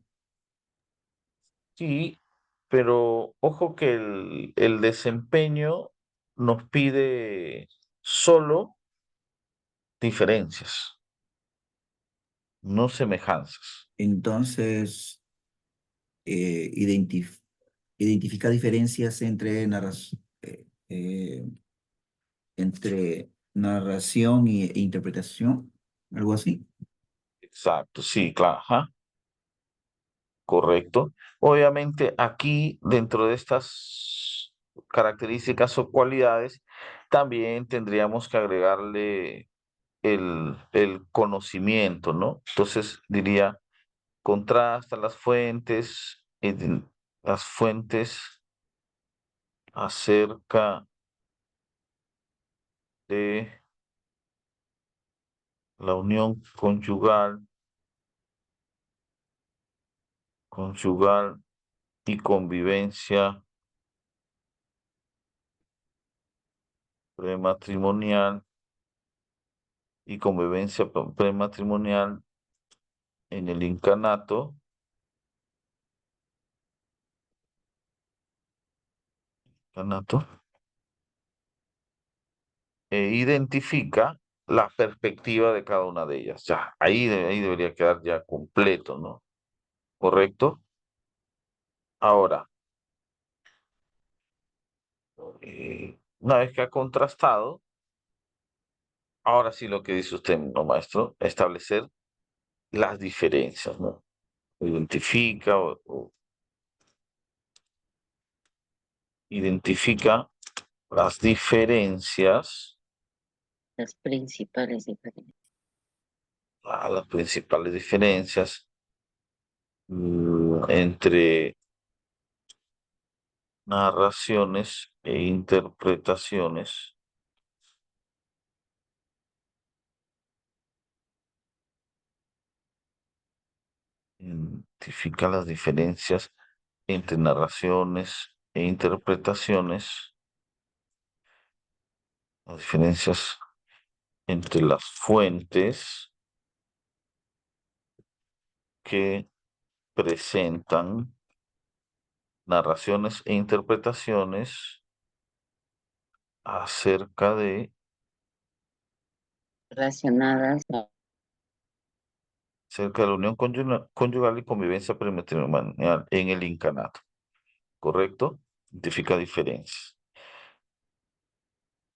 Sí, pero ojo que el desempeño nos pide solo diferencias, no semejanzas. Entonces, identifica diferencias entre narración e interpretación, algo así. Exacto, sí, claro, ajá, correcto. Obviamente aquí, dentro de estas características o cualidades, también tendríamos que agregarle el conocimiento, ¿no? Entonces diría, contrasta las fuentes acerca de la unión conyugal y convivencia prematrimonial prematrimonial en el incanato, e identifica la perspectiva de cada una de ellas. Ya, ahí debería quedar ya completo, ¿no? ¿Correcto? Ahora, una vez que ha contrastado, ahora sí lo que dice usted, ¿no, maestro? Establecer las diferencias, ¿no? Identifica o identifica las diferencias, las principales diferencias. las principales diferencias entre narraciones e interpretaciones Identifica las diferencias entre narraciones e interpretaciones. Las diferencias entre las fuentes que presentan narraciones e interpretaciones acerca de Relacionadas. acerca de la unión conyugal y convivencia prematrimonial en el incanato. ¿Correcto? Identifica diferencias.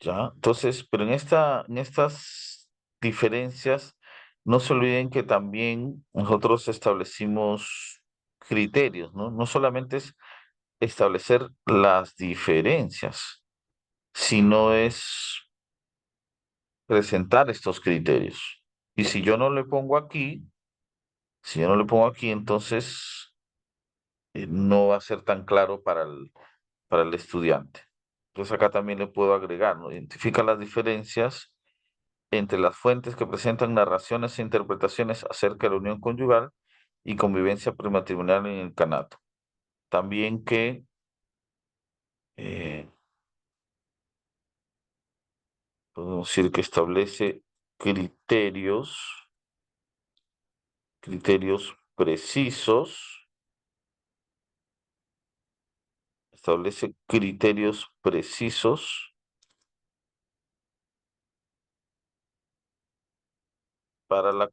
¿Ya? Entonces, pero en estas diferencias, no se olviden que también nosotros establecimos criterios, ¿no? No solamente es establecer las diferencias, sino es presentar estos criterios. Y si yo no le pongo aquí, si yo no le pongo aquí, entonces no va a ser tan claro para el estudiante. Entonces acá también le puedo agregar, ¿no? Identifica las diferencias entre las fuentes que presentan narraciones e interpretaciones acerca de la unión conyugal y convivencia prematrimonial en el canato. También que eh, podemos decir que establece criterios precisos, establece criterios precisos para la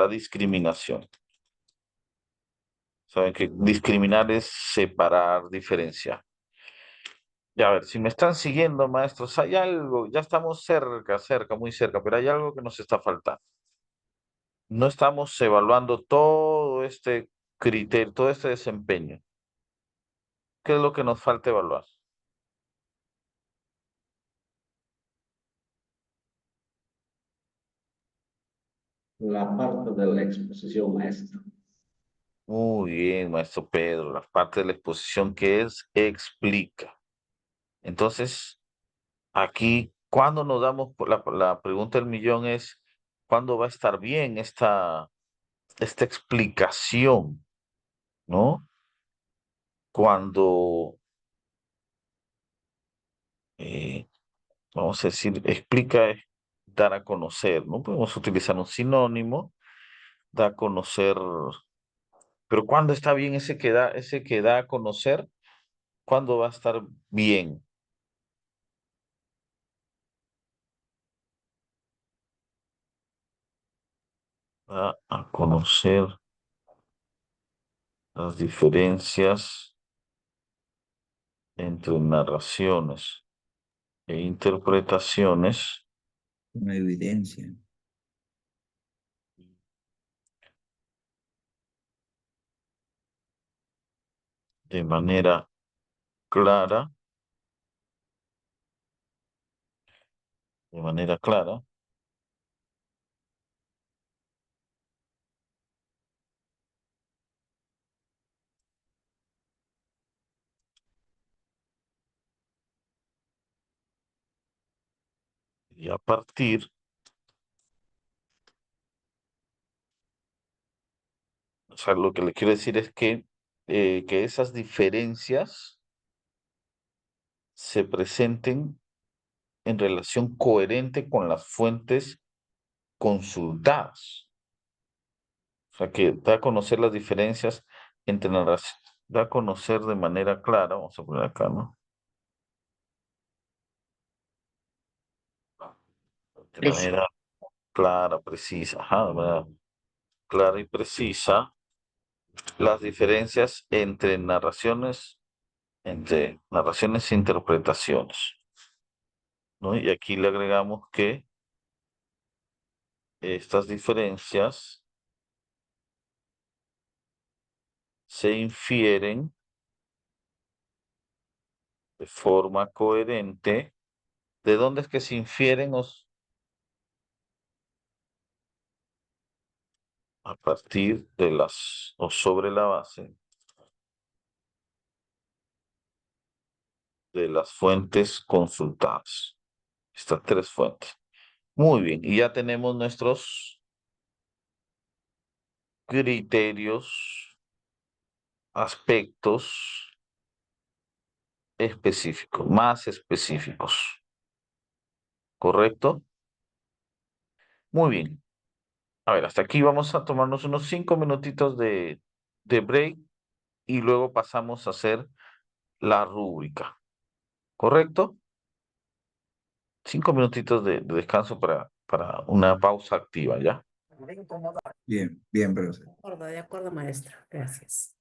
discriminación. Saben que discriminar es separar, diferenciar. Ya, a ver, si me están siguiendo, maestros, hay algo, ya estamos cerca, muy cerca, pero hay algo que nos está faltando. No estamos evaluando todo este criterio, todo este desempeño. ¿Qué es lo que nos falta evaluar? La parte de la exposición, maestro. Muy bien, maestro Pedro, la parte de la exposición que es explica. Entonces, aquí, cuando nos damos, la pregunta del millón es, ¿cuándo va a estar bien esta explicación? ¿No? Cuando, eh, vamos a decir, explica es dar a conocer, ¿no? Podemos utilizar un sinónimo, da a conocer, pero ¿cuándo está bien ese que da a conocer? ¿Cuándo va a estar bien? Da a conocer las diferencias entre narraciones e interpretaciones Una evidencia. de manera clara, de manera clara, y a partir, o sea, lo que le quiero decir es que esas diferencias se presenten en relación coherente con las fuentes consultadas. O sea, que da a conocer las diferencias entre narraciones, da a conocer de manera clara, vamos a poner acá, ¿no? De manera clara, precisa, ajá, de manera clara y precisa, las diferencias entre narraciones e interpretaciones, ¿no? Y aquí le agregamos que estas diferencias se infieren de forma coherente. ¿De dónde es que se infieren a partir de o sobre la base de las fuentes consultadas? Estas tres fuentes. Muy bien, y ya tenemos criterios, aspectos específicos, más específicos. ¿Correcto? Muy bien. A ver, hasta aquí vamos a tomarnos unos 5 minutitos de break y luego pasamos a hacer la rúbrica. ¿Correcto? 5 minutitos de descanso para una pausa activa, ¿ya? Bien, bien, profesor. De acuerdo, maestro. Gracias.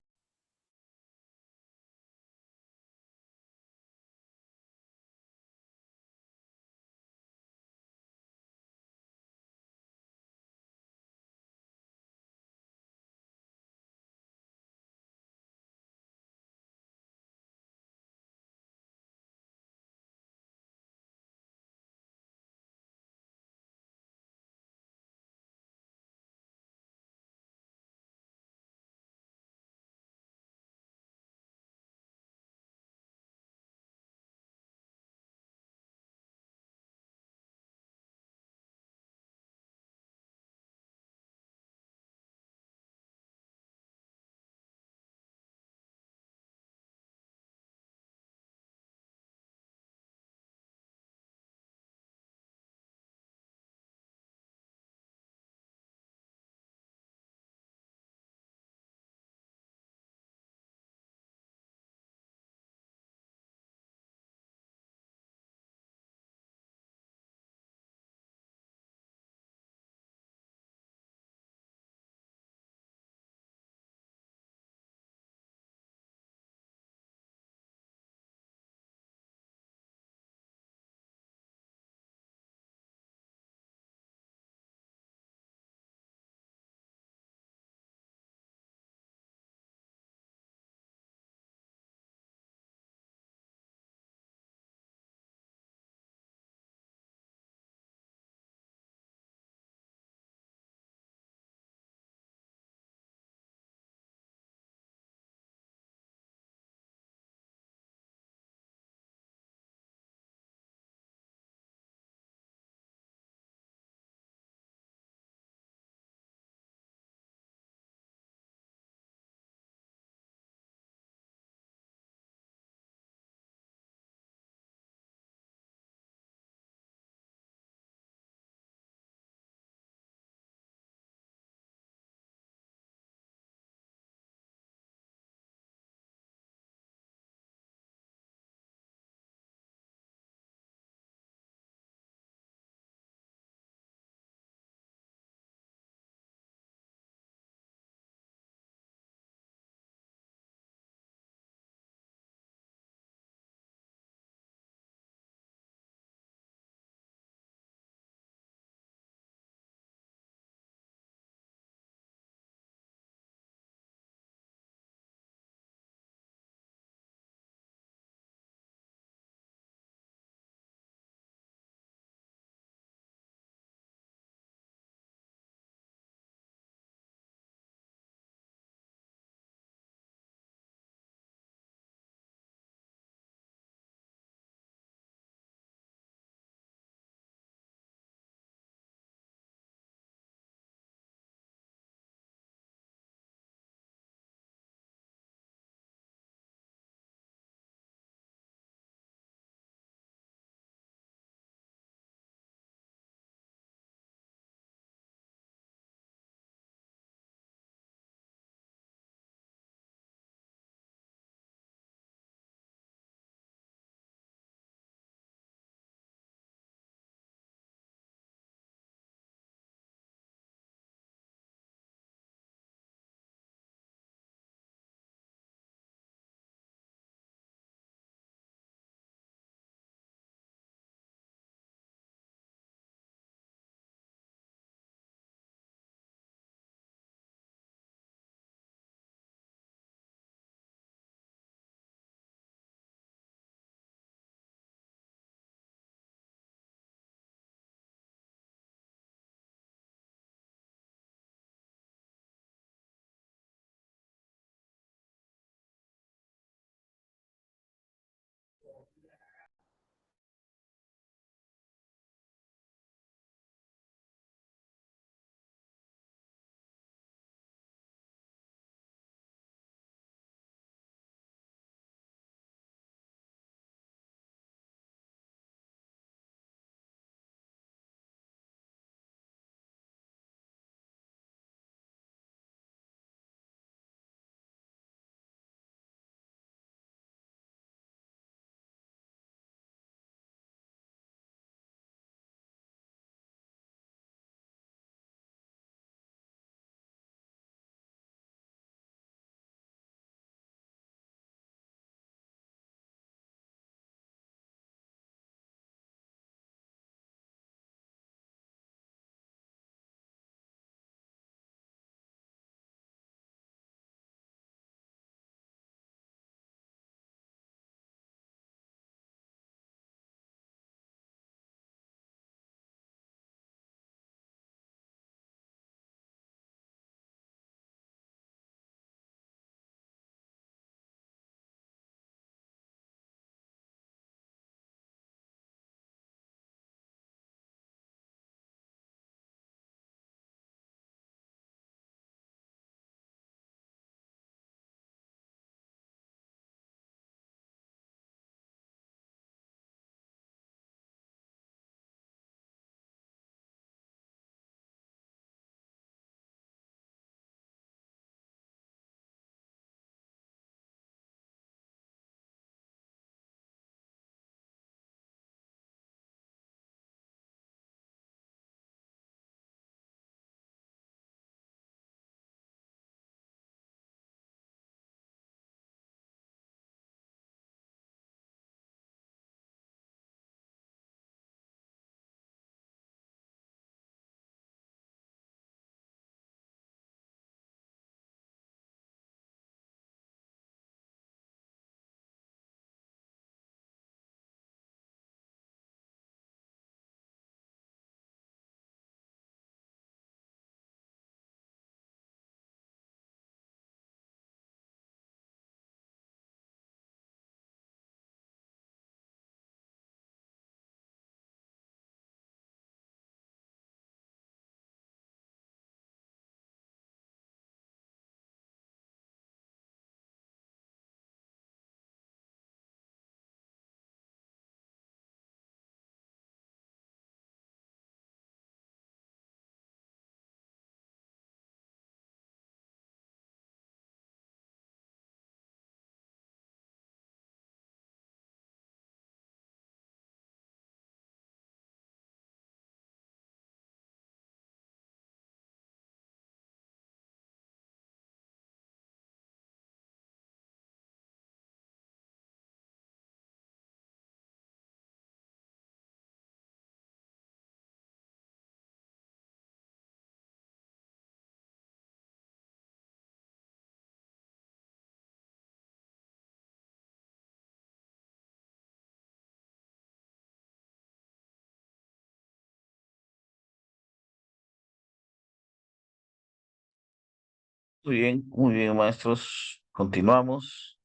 muy bien, maestros. Continuamos.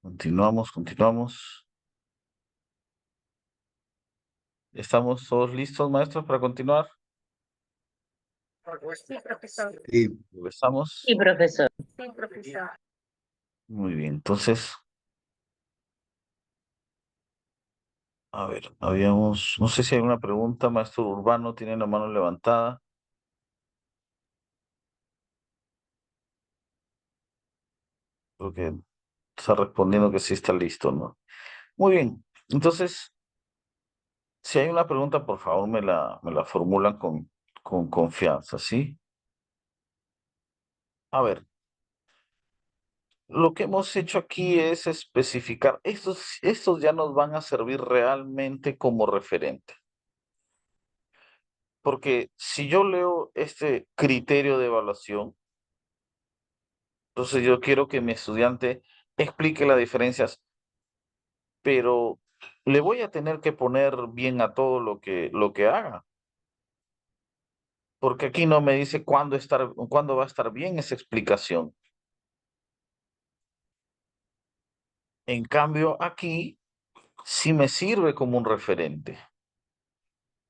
Continuamos. ¿Estamos todos listos, maestros, para continuar? Sí, profesor. Sí, ¿Estamos? Sí, profesor. Sí, profesor. Muy bien, entonces, a ver, no sé si hay una pregunta, maestro Urbano, tiene la mano levantada. Creo que está respondiendo que sí está listo, ¿no? Muy bien, entonces, si hay una pregunta, por favor, me la formulan con confianza, ¿sí? A ver, lo que hemos hecho aquí es especificar, estos ya nos van a servir realmente como referente. Porque si yo leo este criterio de evaluación, entonces yo quiero que mi estudiante explique las diferencias, pero le voy a tener que poner bien a todo lo que haga. Porque aquí no me dice cuándo va a estar bien esa explicación. En cambio, aquí sí me sirve como un referente,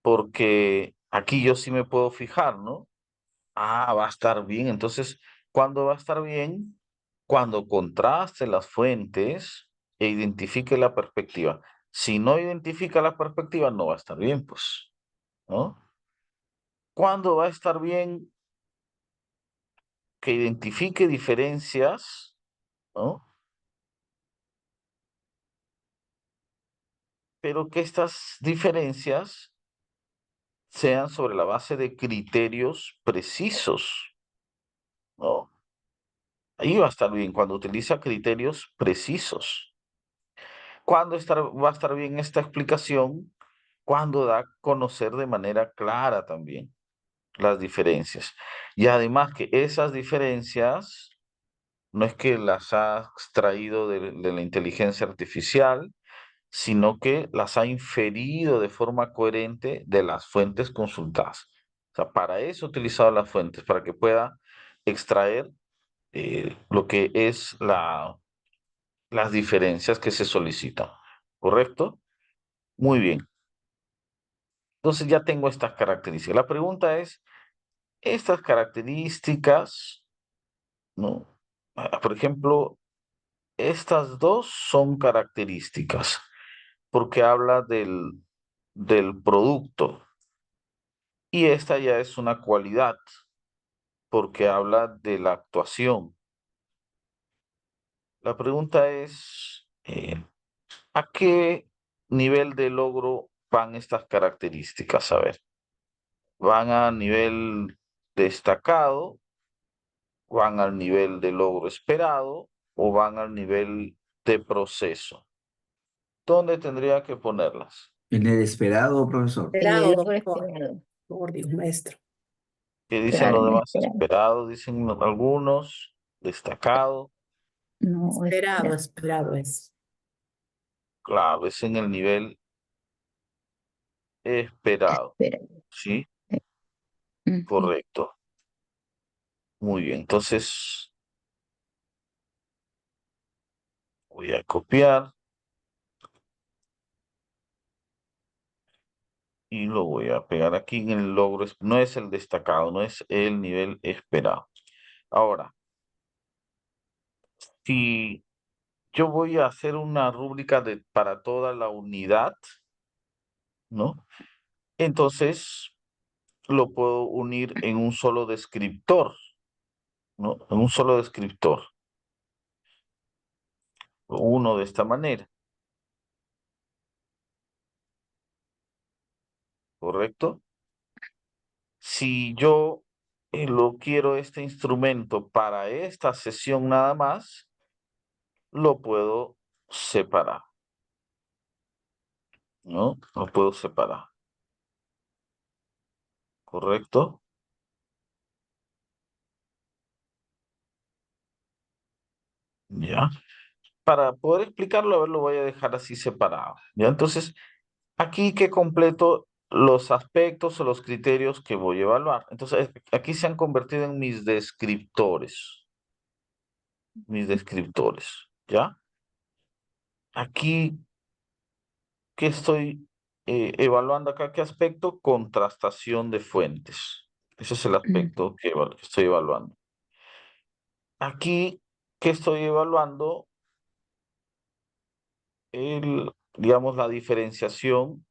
porque aquí yo sí me puedo fijar, ¿no? Ah, va a estar bien. Entonces, ¿cuándo va a estar bien? Cuando contraste las fuentes e identifique la perspectiva. Si no identifica la perspectiva, no va a estar bien, pues, ¿no? ¿Cuándo va a estar bien? Que identifique diferencias, ¿no? Pero que estas diferencias sean sobre la base de criterios precisos, ¿no? Ahí va a estar bien cuando utiliza criterios precisos. Va a estar bien esta explicación? Cuando da a conocer de manera clara también las diferencias. Y además que esas diferencias no es que las ha extraído de la inteligencia artificial, sino que las ha inferido de forma coherente de las fuentes consultadas. O sea, para eso he utilizado las fuentes, para que pueda extraer lo que es las diferencias que se solicitan. ¿Correcto? Muy bien. Entonces ya tengo estas características. La pregunta es, estas características, ¿no? Por ejemplo, estas dos son características porque habla del producto y esta ya es una cualidad porque habla de la actuación. La pregunta es, ¿a qué nivel de logro van estas características? A ver, ¿van a nivel destacado? ¿Van al nivel de logro esperado o van al nivel de proceso? ¿Dónde tendría que ponerlas? en el esperado, profesor. En el Esperado, logro doctor. esperado. Por Dios, maestro. ¿Qué dicen Claro, los en el demás? esperado. Esperado, dicen algunos, destacado. No, Esperado, esperado. esperado es. Claro, es en el nivel esperado. Esperado. ¿Sí? Ujú. Correcto. Muy bien. Entonces, voy a copiar y lo voy a pegar aquí en el logro. No es el destacado, no es el nivel esperado. Ahora, si yo voy a hacer una rúbrica para toda la unidad, ¿no? Entonces, lo puedo unir en un solo descriptor, ¿no? En un solo descriptor. Uno de esta manera, ¿correcto? Si yo lo quiero este instrumento para esta sesión nada más, lo puedo separar, ¿no? Lo puedo separar, ¿correcto? Ya. Para poder explicarlo, a ver, lo voy a dejar así separado. ¿Ya? Entonces, aquí que completo los aspectos o los criterios que voy a evaluar. Entonces, aquí se han convertido en mis descriptores, ¿ya? Aquí, ¿qué estoy evaluando acá? ¿Qué aspecto? Contrastación de fuentes. Ese es el aspecto que estoy evaluando. Aquí, ¿qué estoy evaluando? Digamos, la diferenciación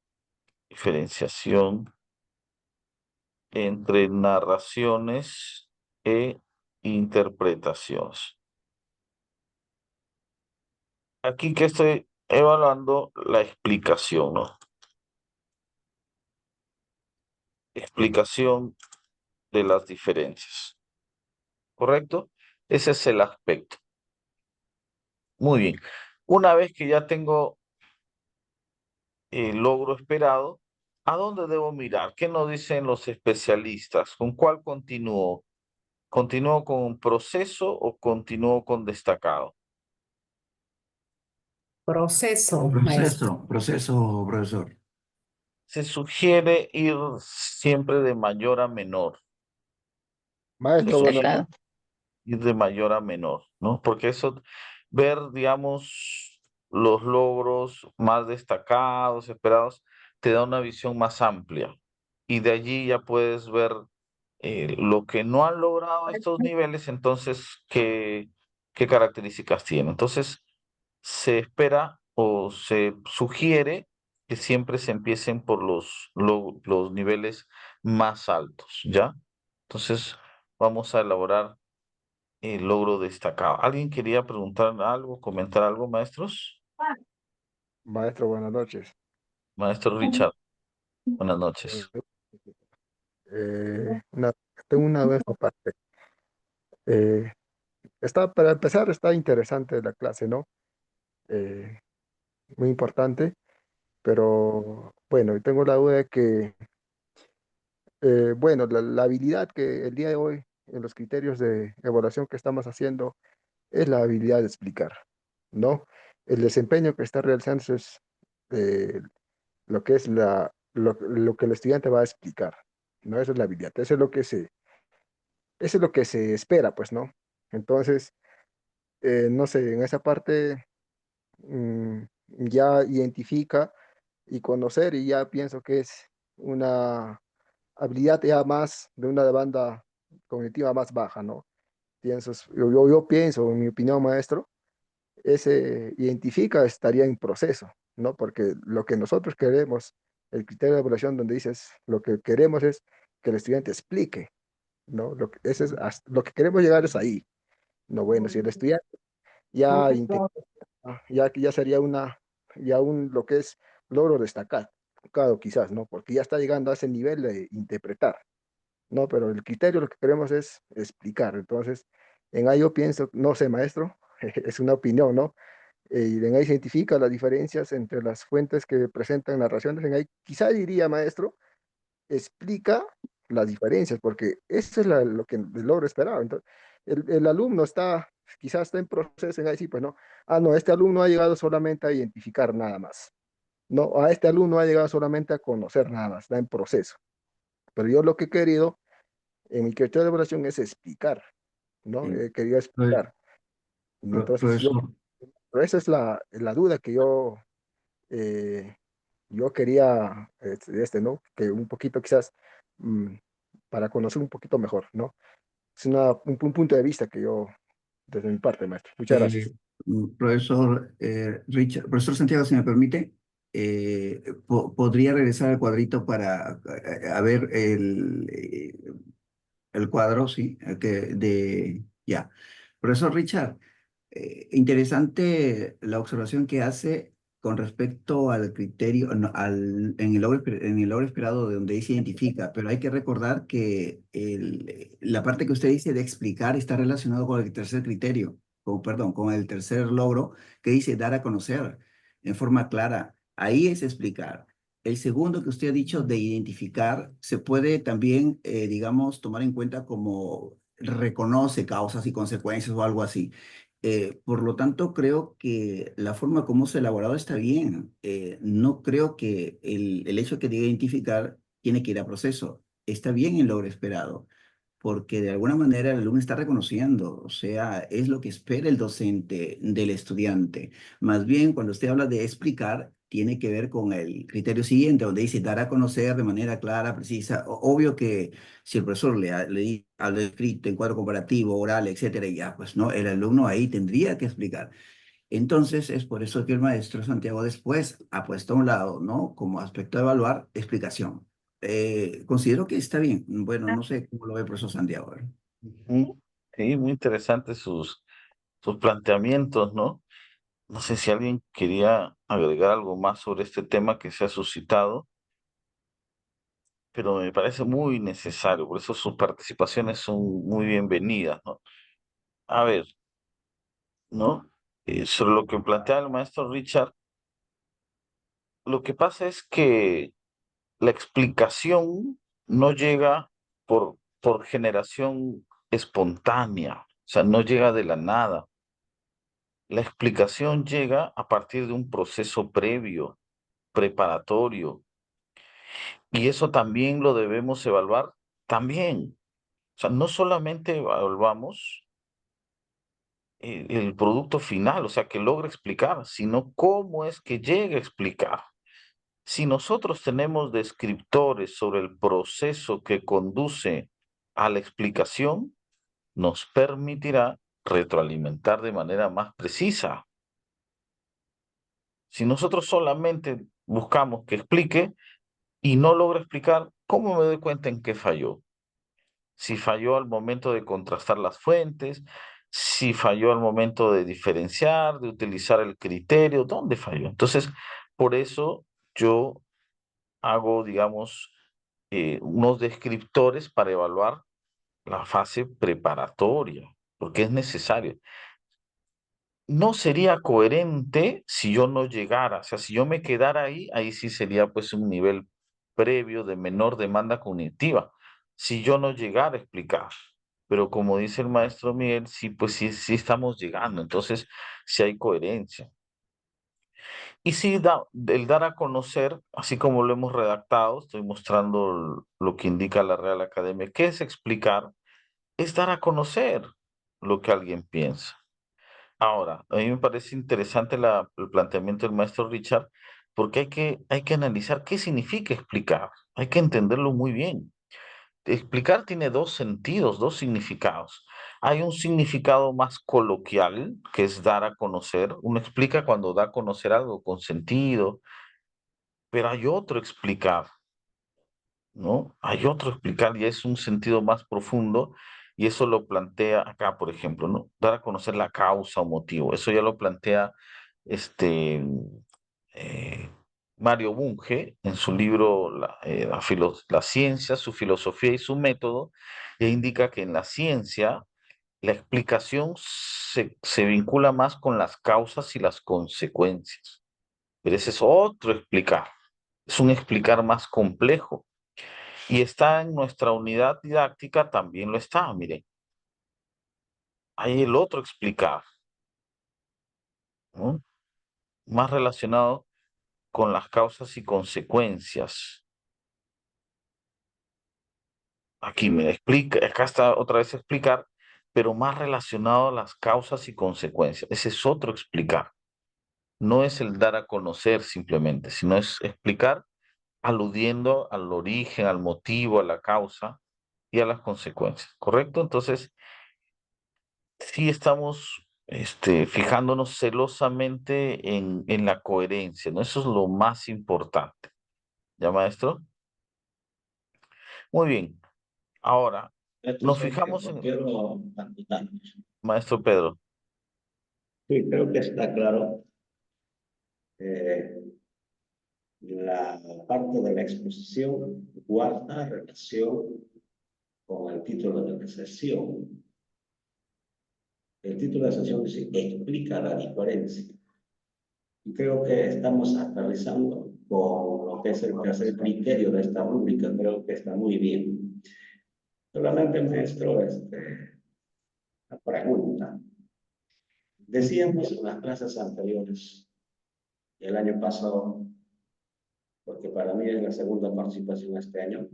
entre narraciones e interpretaciones. Aquí que estoy evaluando la explicación, ¿no? Explicación de las diferencias, ¿correcto? Ese es el aspecto. Muy bien. Una vez que ya tengo el logro esperado, ¿a dónde debo mirar? ¿Qué nos dicen los especialistas? ¿Con cuál continúo? ¿Continúo con proceso o continúo con destacado? Proceso, maestro. Proceso, profesor. Se sugiere ir siempre de mayor a menor. Se Maestro, bueno, sugiere Destacado. ir de mayor a menor, ¿no? Porque eso, ver, digamos, los logros más destacados, esperados, te da una visión más amplia. Y de allí ya puedes ver lo que no han logrado a estos niveles, entonces, ¿qué características tiene? Entonces, se espera o se sugiere que siempre se empiecen por los niveles más altos, ¿ya? Entonces, vamos a elaborar el logro destacado. ¿Alguien quería preguntar algo, comentar algo, maestros? maestro, buenas noches. Maestro Richard, buenas Eh, noches. eh, una- Tengo una duda esta parte. Eh, para empezar, está interesante la clase, ¿no? Eh, Muy importante, pero bueno, y tengo la duda de que, bueno, la habilidad que el día de hoy, en los criterios de evaluación que estamos haciendo, es la habilidad de explicar, ¿no? El desempeño que está realizando es eh, lo que es lo que el estudiante va a explicar, ¿no? Esa es la habilidad, eso es lo que se espera, pues, ¿no? Entonces, no sé, en esa parte mm, ya identifica y conocer y ya pienso que es una habilidad ya más de una banda cognitiva más baja, ¿no? Yo pienso, en mi opinión, maestro, ese identifica estaría en proceso, ¿no? Porque lo que nosotros queremos, el criterio de evaluación donde dices, lo que queremos es que el estudiante explique, ¿no? Ese es, lo que queremos llegar es ahí, ¿no? Bueno, si el estudiante ya, ya sería lo que es logro destacado, quizás, ¿no? Porque ya está llegando a ese nivel de interpretar, ¿no? Pero el criterio lo que queremos es explicar, entonces, en ahí yo pienso, no sé, maestro, es una opinión, ¿no? Y en ahí se identifica las diferencias entre las fuentes que presentan narraciones. En ahí quizá diría, maestro, explica las diferencias, porque eso es lo que el logro esperaba. Entonces, el alumno quizás está en proceso en ahí, sí, pues no. Ah, no, este alumno ha llegado solamente a identificar nada más. No, a este alumno ha llegado solamente a conocer nada más, está en proceso. Pero yo lo que he querido en mi criterio de evaluación es explicar, ¿no? Sí. He querido explicar. Y entonces Profesor, pero esa es la duda que eh, yo quería, ¿no? Que un poquito quizás mm, para conocer un poquito mejor, ¿no? Es un punto de vista que yo, desde mi parte, maestro. Muchas eh, gracias. profesor Richard, profesor Santiago, si me permite, podría regresar al cuadrito para a ver el cuadro, sí, ya. Profesor Richard, interesante la observación que hace con respecto al criterio, no, en el logro esperado de donde dice identifica, pero hay que recordar que la parte que usted dice de explicar está relacionado con el tercer criterio, perdón, con el tercer logro que dice dar a conocer en forma clara. Ahí es explicar. El segundo que usted ha dicho de identificar se puede también, digamos, tomar en cuenta como reconoce causas y consecuencias o algo así. Por lo tanto, creo que la forma como se ha elaborado está bien. No creo que el hecho que diga identificar tiene que ir a proceso. Está bien el logro esperado, porque de alguna manera el alumno está reconociendo, o sea, es lo que espera el docente del estudiante. Más bien, cuando usted habla de explicar, tiene que ver con el criterio siguiente, donde dice dar a conocer de manera clara, precisa. Obvio que si el profesor habla escrito en cuadro comparativo, oral, etcétera, y ya, pues no, el alumno ahí tendría que explicar. Entonces, es por eso que el maestro Santiago después ha puesto a un lado, ¿no? Como aspecto de evaluar, explicación. Considero que está bien. Bueno, no sé cómo lo ve el profesor Santiago. ¿Verdad? Ujú. Sí, muy interesantes sus planteamientos, ¿no? No sé si alguien quería agregar algo más sobre este tema que se ha suscitado, pero me parece muy necesario, por eso sus participaciones son muy bienvenidas, ¿no? A ver, ¿no? Sobre lo que plantea el maestro Richard, lo que pasa es que la explicación no llega por generación espontánea, o sea, no llega de la nada. La explicación llega a partir de un proceso previo, preparatorio, y eso también lo debemos evaluar también. O sea, no solamente evaluamos el producto final, o sea, que logra explicar, sino cómo es que llega a explicar. Si nosotros tenemos descriptores sobre el proceso que conduce a la explicación, nos permitirá retroalimentar de manera más precisa. Si nosotros solamente buscamos que explique y no logra explicar, ¿cómo me doy cuenta en qué falló? Si falló al momento de contrastar las fuentes, si falló al momento de diferenciar, de utilizar el criterio, ¿dónde falló? Entonces, por eso yo hago, digamos, unos descriptores para evaluar la fase preparatoria, porque es necesario. No sería coherente si yo no llegara, o sea, si yo me quedara ahí, ahí sí sería pues un nivel previo de menor demanda cognitiva, si yo no llegara a explicar. Pero como dice el maestro Miguel, sí, pues sí, sí estamos llegando, entonces sí hay coherencia. Y sí, el dar a conocer, así como lo hemos redactado, estoy mostrando lo que indica la Real Academia, ¿qué es explicar? Es dar a conocer lo que alguien piensa. Ahora, a mí me parece interesante el planteamiento del maestro Richard, porque hay que analizar qué significa explicar, hay que entenderlo muy bien. Explicar tiene dos sentidos, dos significados. Hay un significado más coloquial, que es dar a conocer. Uno explica cuando da a conocer algo con sentido, pero hay otro explicar, ¿no? Hay otro explicar y es un sentido más profundo y eso lo plantea acá, por ejemplo, ¿no? Dar a conocer la causa o motivo. Eso ya lo plantea este eh, Mario Bunge en su libro la ciencia, su filosofía y su método, e indica que en la ciencia la explicación se vincula más con las causas y las consecuencias. Pero ese es otro explicar, es un explicar más complejo. Y está en nuestra unidad didáctica, también lo está, miren. Hay el otro explicar, ¿no? Más relacionado con las causas y consecuencias. Aquí me explica, acá está otra vez explicar, pero más relacionado a las causas y consecuencias. Ese es otro explicar. No es el dar a conocer simplemente, sino es explicar aludiendo al origen, al motivo, a la causa y a las consecuencias, ¿correcto? Entonces, sí estamos fijándonos celosamente en la coherencia, ¿no? Eso es lo más importante. ¿Ya, maestro? Muy bien. Ahora, Esto nos es que fijamos no en, quiero apuntar. maestro Pedro. Sí, creo que está claro. La parte de la exposición guarda relación con el título de la sesión. El título de la sesión dice, explica la diferencia. Y creo que estamos aterrizando con lo que es el tercer criterio de esta rúbrica. Creo que está muy bien. Solamente, maestro, la pregunta. Decíamos en las clases anteriores, el año pasado, porque para mí es la segunda participación este año,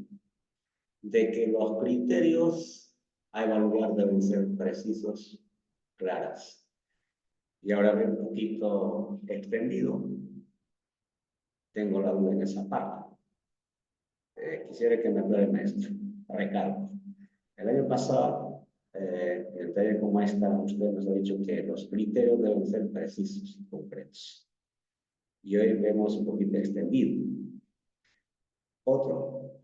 de que los criterios a evaluar deben ser precisos, claros. Y ahora un poquito extendido, tengo la duda en esa parte. Quisiera que me aclare, maestro. Ricardo, el año pasado, en taller como esta, usted nos ha dicho que los criterios deben ser precisos y concretos. Y hoy vemos un poquito extendido. Otro,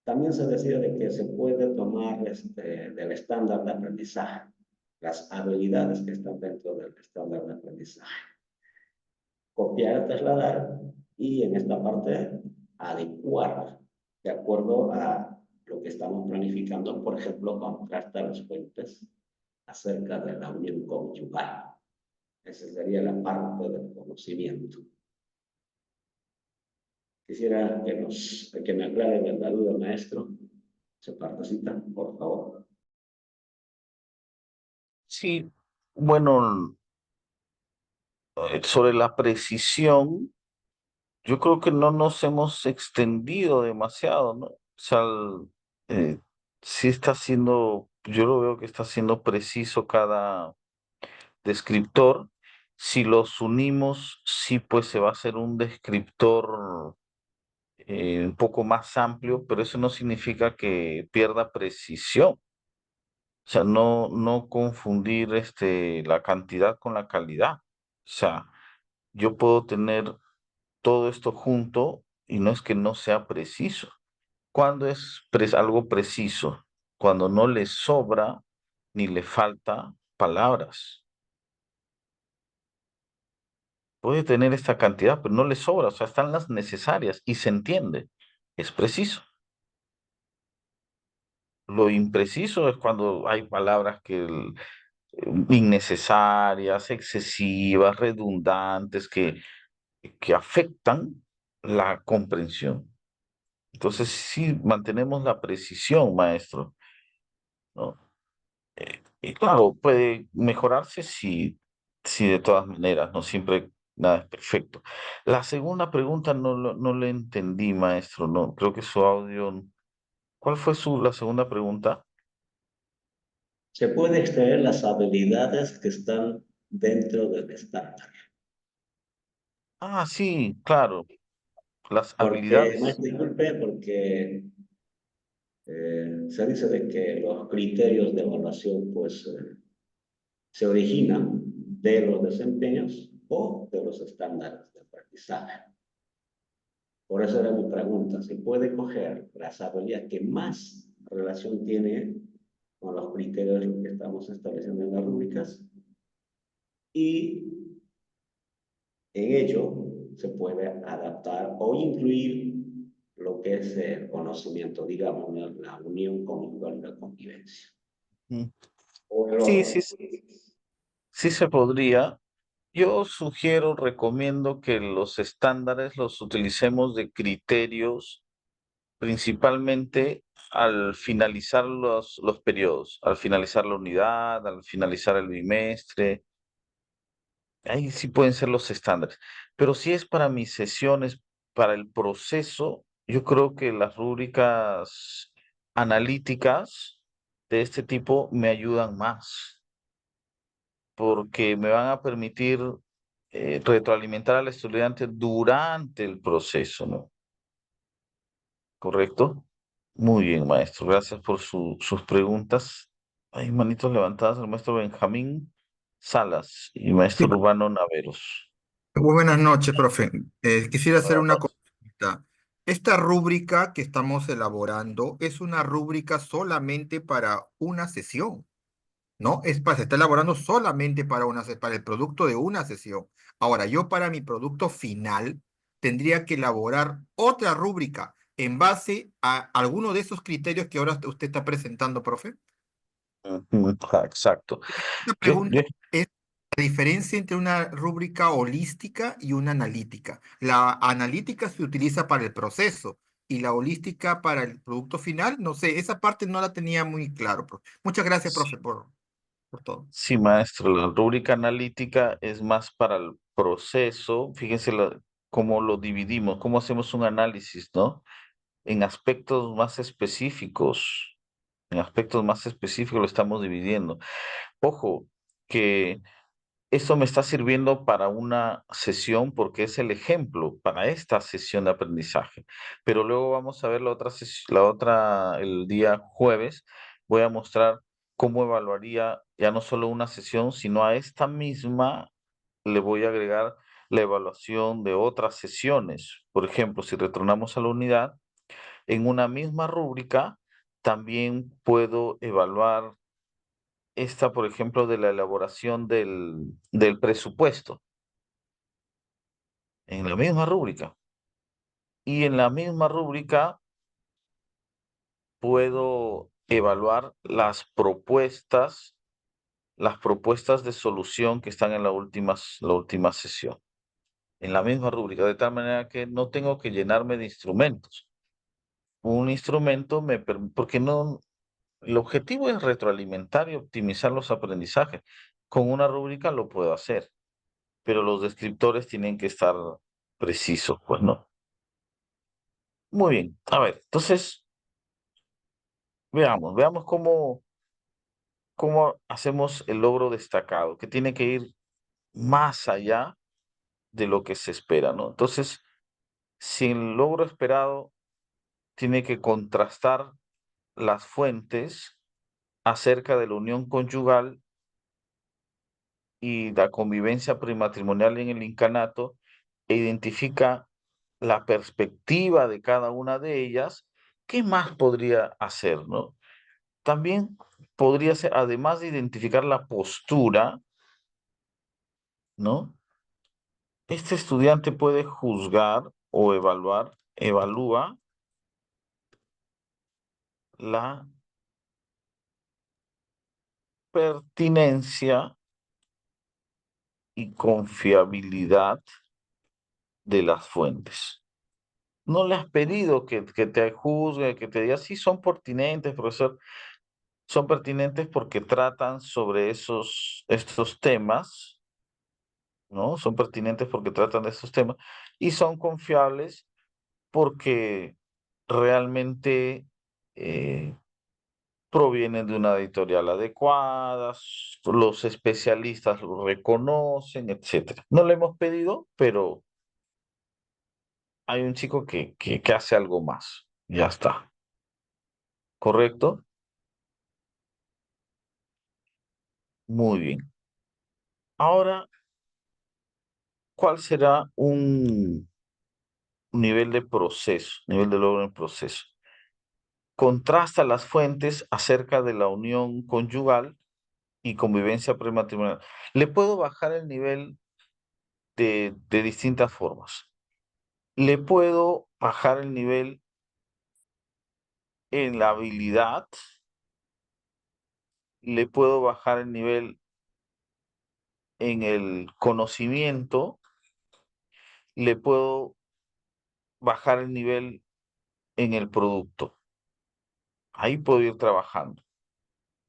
también se decía de que se puede tomar del estándar de aprendizaje, las habilidades que están dentro del estándar de aprendizaje. Copiar, trasladar y en esta parte adecuar de acuerdo a lo que estamos planificando, por ejemplo, contrastar las fuentes acerca de la unión conyugal. Esa sería la parte del conocimiento. Quisiera que me aclare la duda, maestro. Se partecita, por favor. Sí, bueno, sobre la precisión, yo creo que no nos hemos extendido demasiado, ¿no? O sea, sí está siendo, yo lo veo que está siendo preciso cada descriptor. Si los unimos, sí, pues se va a hacer un descriptor un poco más amplio, pero eso no significa que pierda precisión. O sea, no confundir la cantidad con la calidad. O sea, yo puedo tener todo esto junto y no es que no sea preciso. ¿Cuándo es algo preciso? Cuando no le sobra ni le falta palabras. Puede tener esta cantidad, pero no le sobra, o sea, están las necesarias y se entiende. Es preciso. Lo impreciso es cuando hay palabras innecesarias, excesivas, redundantes, que afectan la comprensión. Entonces, sí mantenemos la precisión, maestro, ¿no? Y claro, puede mejorarse si de todas maneras, no siempre nada es perfecto. La segunda pregunta no le entendí, maestro, no, creo que su audio. ¿Cuál fue la segunda pregunta? Se puede extraer las habilidades que están dentro del estándar. Ah, sí, claro, las Porque, más habilidades. disculpe, porque se dice de que los criterios de evaluación pues se originan de los desempeños o de los estándares de aprendizaje. Por eso era mi pregunta, ¿se puede coger las habilidades que más relación tiene con los criterios que estamos estableciendo en las rúbricas? Y en ello se puede adaptar o incluir lo que es el conocimiento, digamos, la unión con la convivencia. Mm. O el Sí, orden. sí, sí se podría. Yo sugiero, recomiendo que los estándares los utilicemos de criterios principalmente al finalizar los periodos, al finalizar la unidad, al finalizar el bimestre. Ahí sí pueden ser los estándares. Pero si es para mis sesiones, para el proceso, yo creo que las rúbricas analíticas de este tipo me ayudan más, porque me van a permitir retroalimentar al estudiante durante el proceso, ¿no? ¿Correcto? Muy bien, maestro. Gracias por sus preguntas. Hay manitos levantadas, el maestro Benjamín Salas y Sí, maestro Urbano Naveros. muy buenas noches, profe. Quisiera hacer Buenas una noches. consulta. Esta rúbrica que estamos elaborando es una rúbrica solamente para una sesión, ¿no? Se está elaborando solamente para para el producto de una sesión. Ahora, yo para mi producto final tendría que elaborar otra rúbrica en base a alguno de esos criterios que ahora usted está presentando, profe. Exacto. La Yo, pregunta yo- es la diferencia entre una rúbrica holística y una analítica. La analítica se utiliza para el proceso y la holística para el producto final. No sé, esa parte no la tenía muy claro, profe. Muchas gracias, profe, por... por todo. Sí, maestro, la rúbrica analítica es más para el proceso. Fíjense cómo lo dividimos, cómo hacemos un análisis, ¿no? En aspectos más específicos. En aspectos más específicos lo estamos dividiendo. Ojo, que esto me está sirviendo para una sesión porque es el ejemplo para esta sesión de aprendizaje. Pero luego vamos a ver el día jueves, voy a mostrar cómo evaluaría ya no solo una sesión, sino a esta misma le voy a agregar la evaluación de otras sesiones. Por ejemplo, si retornamos a la unidad, en una misma rúbrica también puedo evaluar esta, por ejemplo, de la elaboración del presupuesto, en la misma rúbrica. Y en la misma rúbrica puedo evaluar las propuestas de solución que están en la última sesión. En la misma rúbrica, de tal manera que no tengo que llenarme de instrumentos. Un instrumento porque no, el objetivo es retroalimentar y optimizar los aprendizajes. Con una rúbrica lo puedo hacer, pero los descriptores tienen que estar precisos, pues no. Muy bien, a ver, entonces veamos cómo hacemos el logro destacado, que tiene que ir más allá de lo que se espera, ¿no? Entonces, si el logro esperado tiene que contrastar las fuentes acerca de la unión conyugal y la convivencia prematrimonial en el incanato, e identifica la perspectiva de cada una de ellas, ¿qué más podría hacer, no? También podría ser, además de identificar la postura, ¿no? Este estudiante puede juzgar o evalúa la pertinencia y confiabilidad de las fuentes. No le has pedido que te juzgue, que te diga, sí, son pertinentes, profesor, son pertinentes porque tratan sobre estos temas, ¿no? Son pertinentes porque tratan de estos temas y son confiables porque realmente provienen de una editorial adecuada, los especialistas lo reconocen, etcétera. No le hemos pedido, pero hay un chico que hace algo más. Ya está. ¿Correcto? Muy bien. Ahora, ¿cuál será un nivel de proceso, nivel de logro en proceso? Contrasta las fuentes acerca de la unión conyugal y convivencia prematrimonial. Le puedo bajar el nivel de distintas formas. Le puedo bajar el nivel en la habilidad, le puedo bajar el nivel en el conocimiento, le puedo bajar el nivel en el producto. Ahí puedo ir trabajando,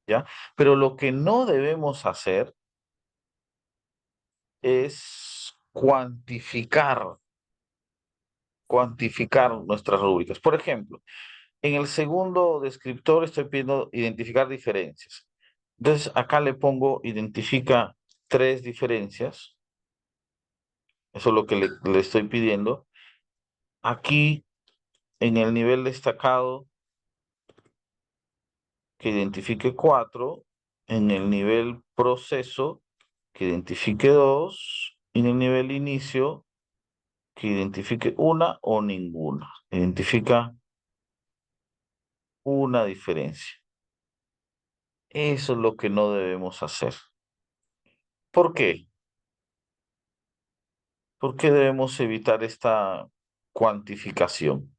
¿ya? Pero lo que no debemos hacer es cuantificar nuestras rúbricas. Por ejemplo, en el segundo descriptor estoy pidiendo identificar diferencias. Entonces, acá le pongo identifica 3 diferencias. Eso es lo que le estoy pidiendo. Aquí, en el nivel destacado, que identifique 4. En el nivel proceso, que identifique 2. Y en el nivel inicio, que identifique una o ninguna. Identifica una diferencia. Eso es lo que no debemos hacer. ¿Por qué? ¿Por qué debemos evitar esta cuantificación?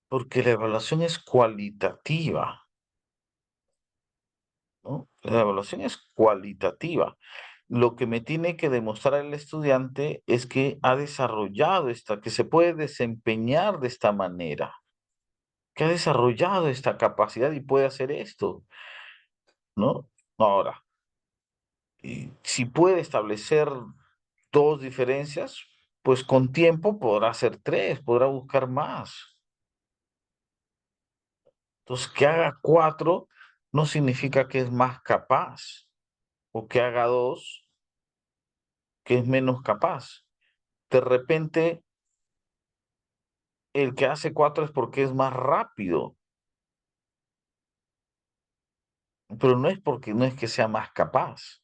Porque la evaluación es cualitativa, ¿no? La evaluación es cualitativa. lo que me tiene que demostrar el estudiante es que ha desarrollado que se puede desempeñar de esta manera, que ha desarrollado esta capacidad y puede hacer esto, ¿no? Ahora, si puede establecer dos diferencias, pues con tiempo podrá hacer tres, podrá buscar más. Entonces, que haga cuatro no significa que es más capaz, o que haga dos, que es menos capaz. De repente, el que hace cuatro es porque es más rápido, pero no es porque no es que sea más capaz.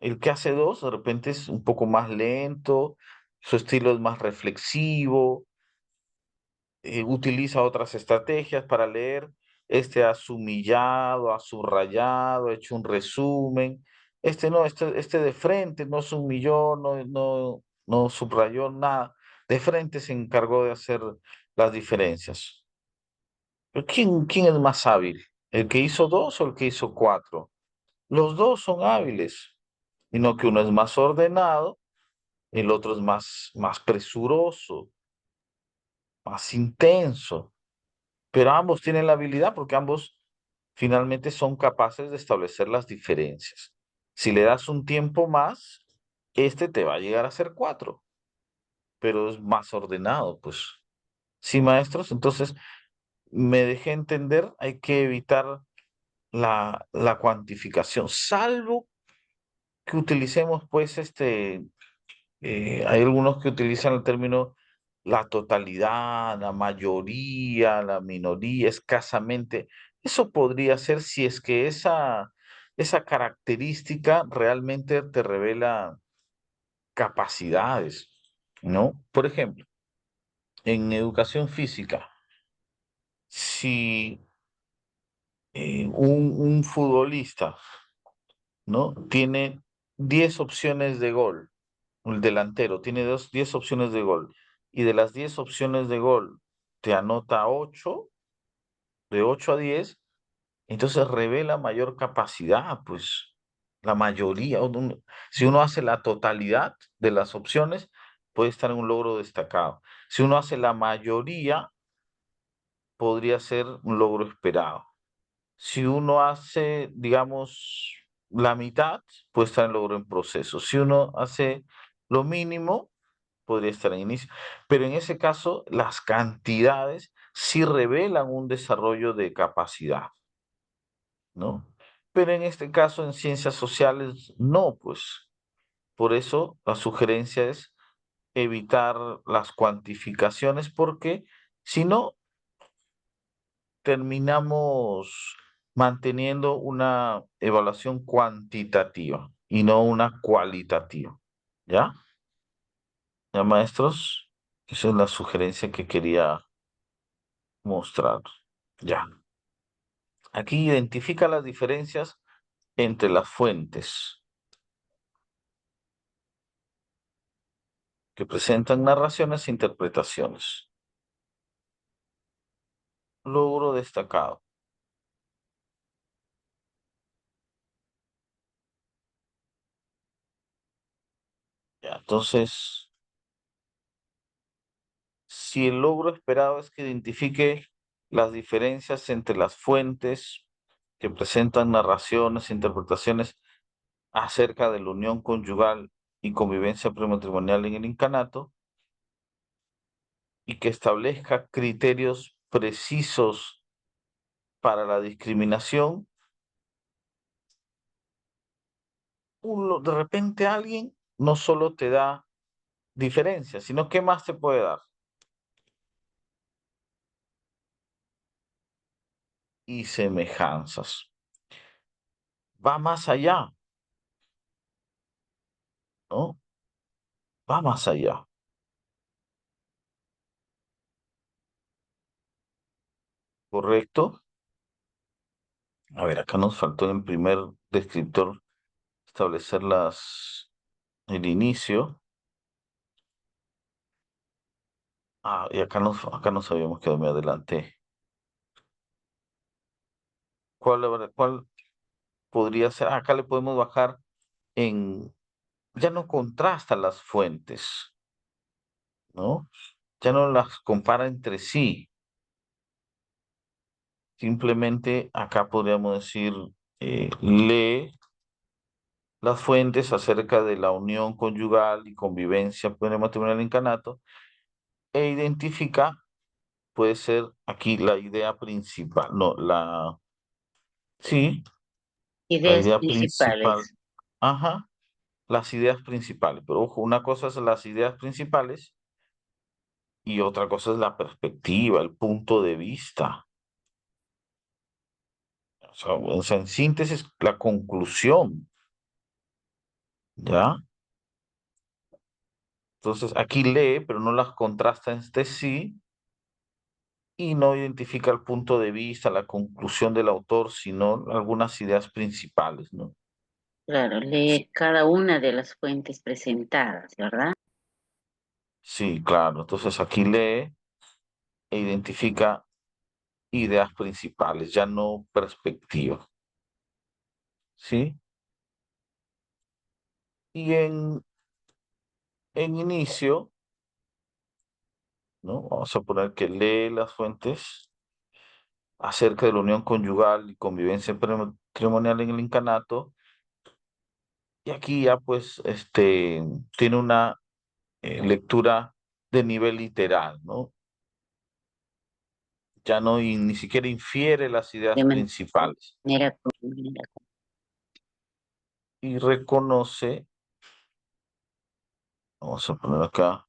El que hace dos, de repente es un poco más lento, su estilo es más reflexivo, utiliza otras estrategias para leer. Este ha sumillado, ha subrayado, ha hecho un resumen. Este no, este de frente no sumilló, no subrayó nada. De frente se encargó de hacer las diferencias. Pero ¿quién es más hábil? ¿El que hizo dos o el que hizo cuatro? Los dos son hábiles, sino que uno es más ordenado, el otro es más presuroso, más intenso. Pero ambos tienen la habilidad porque ambos finalmente son capaces de establecer las diferencias. Si le das un tiempo más, este te va a llegar a ser cuatro, pero es más ordenado, pues. Sí, maestros, entonces me dejé entender, hay que evitar la cuantificación, salvo que utilicemos, pues, hay algunos que utilizan el término la totalidad, la mayoría, la minoría, escasamente. Eso podría ser si es que esa característica realmente te revela capacidades, ¿no? Por ejemplo, en educación física, si un futbolista, ¿no? Tiene 10 opciones de gol, el delantero tiene 10 opciones de gol, y de las 10 opciones de gol te anota 8, de 8 a 10, entonces revela mayor capacidad, pues la mayoría, si uno hace la totalidad de las opciones, puede estar en un logro destacado. Si uno hace la mayoría, podría ser un logro esperado. Si uno hace, digamos, la mitad, puede estar en logro en proceso. Si uno hace lo mínimo, podría estar en inicio. Pero en ese caso, las cantidades sí revelan un desarrollo de capacidad, ¿no? Pero en este caso, en ciencias sociales, no, pues. Por eso, la sugerencia es evitar las cuantificaciones, porque si no, terminamos manteniendo una evaluación cuantitativa y no una cualitativa. ¿Ya? ¿Ya, maestros? Esa es la sugerencia que quería mostrar. Ya. Aquí identifica las diferencias entre las fuentes que presentan narraciones e interpretaciones. Logro destacado. Ya, entonces, si el logro esperado es que identifique las diferencias entre las fuentes que presentan narraciones e interpretaciones acerca de la unión conyugal y convivencia prematrimonial en el incanato, y que establezca criterios precisos para la discriminación, de repente alguien no solo te da diferencias, sino ¿qué más te puede dar? Y semejanzas. Va más allá, ¿no? Va más allá. ¿Correcto? A ver, acá nos faltó en el primer descriptor establecer el inicio. Ah, y acá nos habíamos quedado, me adelanté. ¿Cuál podría ser? Acá le podemos bajar ya no contrasta las fuentes, ¿no? Ya no las compara entre sí. Simplemente acá podríamos decir, lee las fuentes acerca de la unión conyugal y convivencia matrimonial en incanato e identifica, puede ser aquí la idea principal, no, sí, la Ideas idea principal, principales. ajá, las ideas principales, pero ojo, una cosa es las ideas principales y otra cosa es la perspectiva, el punto de vista. O sea, en síntesis, la conclusión, ¿ya? Entonces, aquí lee, pero no las contrasta entre sí y no identifica el punto de vista, la conclusión del autor, sino algunas ideas principales, ¿no? Claro, lee cada una de las fuentes presentadas, ¿verdad? Sí, claro. Entonces, aquí lee e identifica ideas principales, ya no perspectiva, ¿sí? Y en inicio, ¿no? Vamos a poner que lee las fuentes acerca de la unión conyugal y convivencia matrimonial en el incanato. Y aquí ya pues tiene una lectura de nivel literal, ¿no? Ya no ni siquiera infiere las ideas De principales manera y reconoce, vamos a poner acá,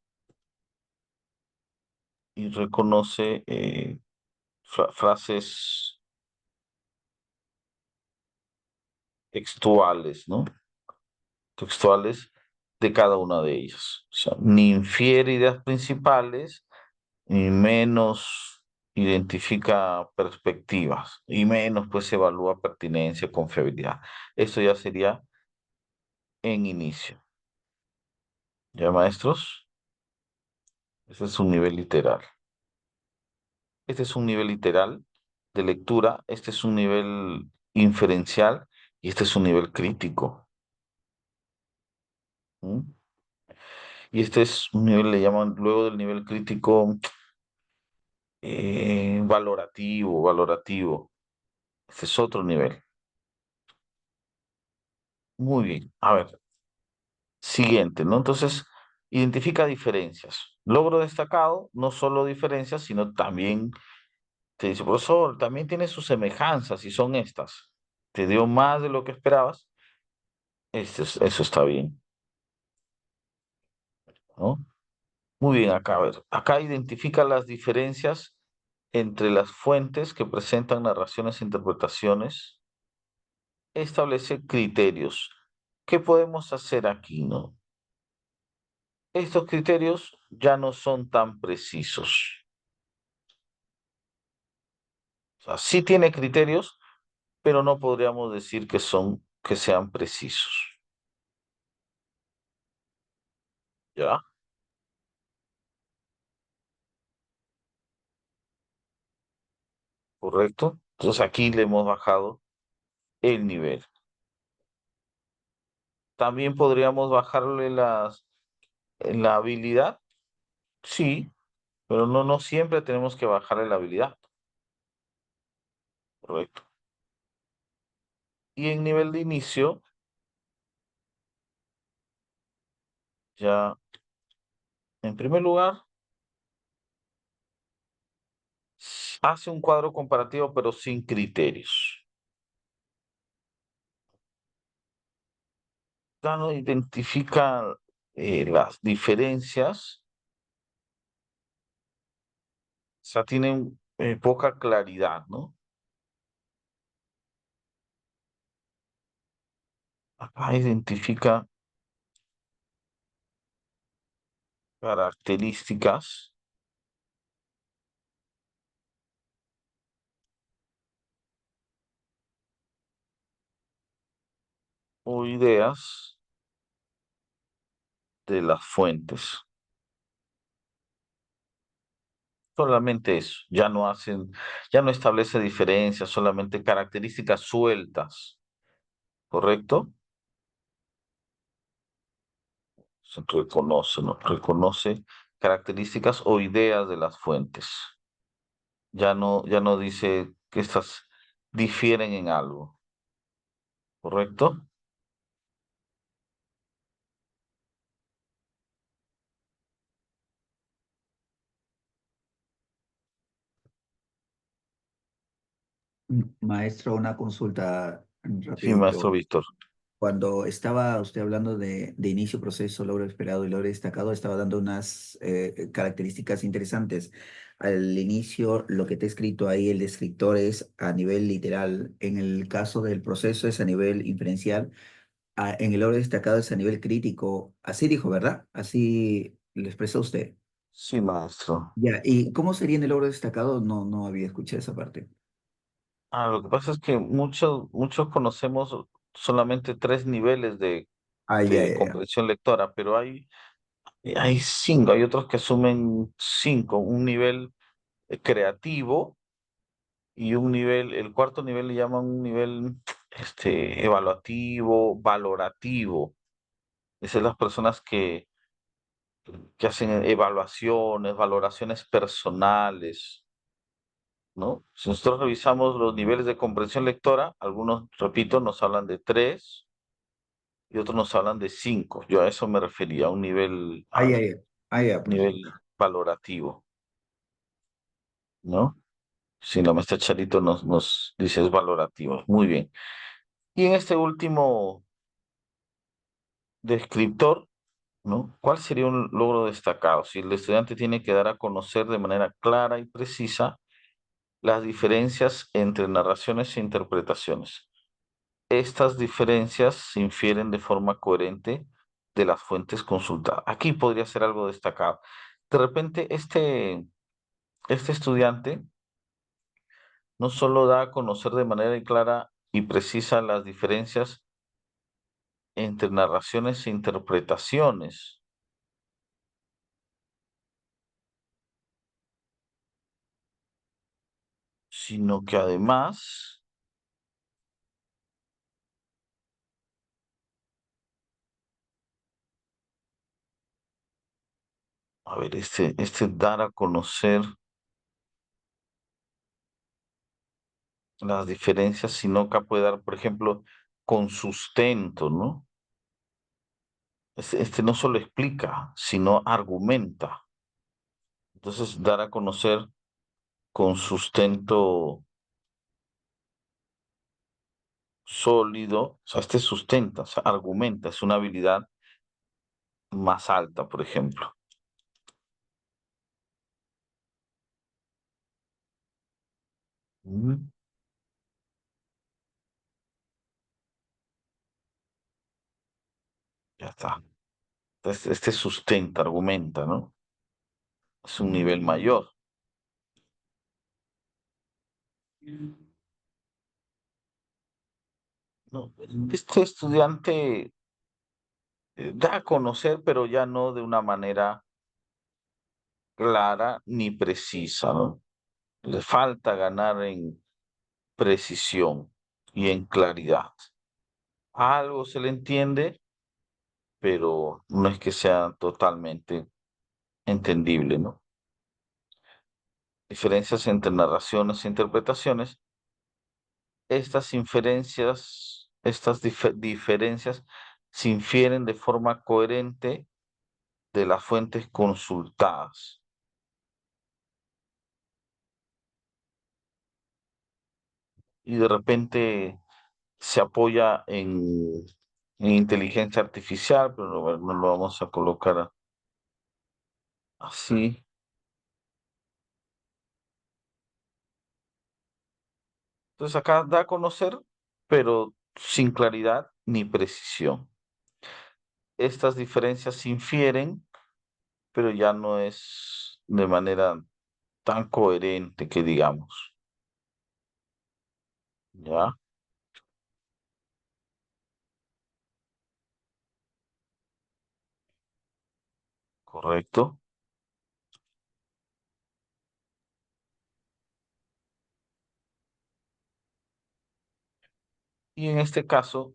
y reconoce frases textuales, ¿no? Textuales de cada una de ellas. O sea, ni infiere ideas principales, ni menos identifica perspectivas, y menos pues evalúa pertinencia, confiabilidad. Eso ya sería en inicio. ¿Ya, maestros? Ese es un nivel literal. Este es un nivel literal de lectura, este es un nivel inferencial y este es un nivel crítico. ¿Mm? Y este es un nivel, le llaman luego del nivel crítico valorativo. Este es otro nivel. Muy bien. A ver, siguiente, ¿no? Entonces, identifica diferencias. Logro destacado, no solo diferencias, sino también te dice, profesor, también tiene sus semejanzas y son estas. Te dio más de lo que esperabas. Eso está bien, ¿no? Muy bien, acá, a ver, acá identifica las diferencias entre las fuentes que presentan narraciones e interpretaciones. Establece criterios. ¿Qué podemos hacer aquí, no? Estos criterios ya no son tan precisos. O sea, sí tiene criterios, pero no podríamos decir que sean precisos. ¿Ya? ¿Correcto? Entonces aquí le hemos bajado el nivel. También podríamos bajarle la habilidad, sí, pero no siempre tenemos que bajarle la habilidad. Correcto. Y en nivel de inicio, ya, en primer lugar, hace un cuadro comparativo, pero sin criterios. Ya no identifica las diferencias, o sea, tienen poca claridad, ¿no? Acá identifica características o ideas de las fuentes. Solamente eso, ya no establece diferencias, solamente características sueltas, ¿correcto? reconoce, ¿no? Reconoce características o ideas de las fuentes. Ya no dice que estas difieren en algo, ¿correcto? Maestro, una consulta Sí, maestro rapidito. Víctor. Cuando estaba usted hablando de inicio, proceso, logro esperado y logro destacado, estaba dando unas características interesantes. Al inicio, lo que te he escrito ahí, el descriptor es a nivel literal. En el caso del proceso es a nivel inferencial. En el logro destacado es a nivel crítico. Así dijo, ¿verdad? Así lo expresó usted. Sí, maestro. Ya, ¿y cómo sería en el logro destacado? No, no había escuchado esa parte. Lo que pasa es que muchos conocemos solamente tres niveles Ah, ya, de ya, ya. comprensión lectora, pero hay cinco, hay otros que asumen cinco, un nivel creativo y un nivel, el cuarto nivel le llaman un nivel evaluativo, valorativo. Esas son las personas que hacen evaluaciones, valoraciones personales, ¿no? Si nosotros revisamos los niveles de comprensión lectora, algunos, repito, nos hablan de tres y otros nos hablan de cinco. Yo a eso me refería, a un nivel, Ah, ya, ya. Ah, ya, pues. nivel valorativo, ¿no? Si la maestra Charito nos dice es valorativo. Muy bien. Y en este último descriptor, ¿no? ¿Cuál sería un logro destacado? Si el estudiante tiene que dar a conocer de manera clara y precisa las diferencias entre narraciones e interpretaciones. Estas diferencias se infieren de forma coherente de las fuentes consultadas. Aquí podría ser algo destacado. De repente, este estudiante no solo da a conocer de manera clara y precisa las diferencias entre narraciones e interpretaciones, sino que además, a ver, este dar a conocer las diferencias, sino que puede dar, por ejemplo, con sustento, ¿no? Este no solo explica, sino argumenta. Entonces, dar a conocer con sustento sólido, o sea, este sustenta, o sea, argumenta, es una habilidad más alta, por ejemplo. Mm, ya está. Entonces, este sustenta, argumenta, ¿no? Es un nivel mayor. ¿No? Este estudiante da a conocer, pero ya no de una manera clara ni precisa, ¿no? Le falta ganar en precisión y en claridad. Algo se le entiende, pero no es que sea totalmente entendible, ¿no? Diferencias entre narraciones e interpretaciones. Estas diferencias se infieren de forma coherente de las fuentes consultadas. Y de repente se apoya en inteligencia artificial, pero no lo vamos a colocar así. Entonces acá da a conocer, pero sin claridad ni precisión. Estas diferencias se infieren, pero ya no es de manera tan coherente que digamos. ¿Ya? ¿Correcto? Y en este caso,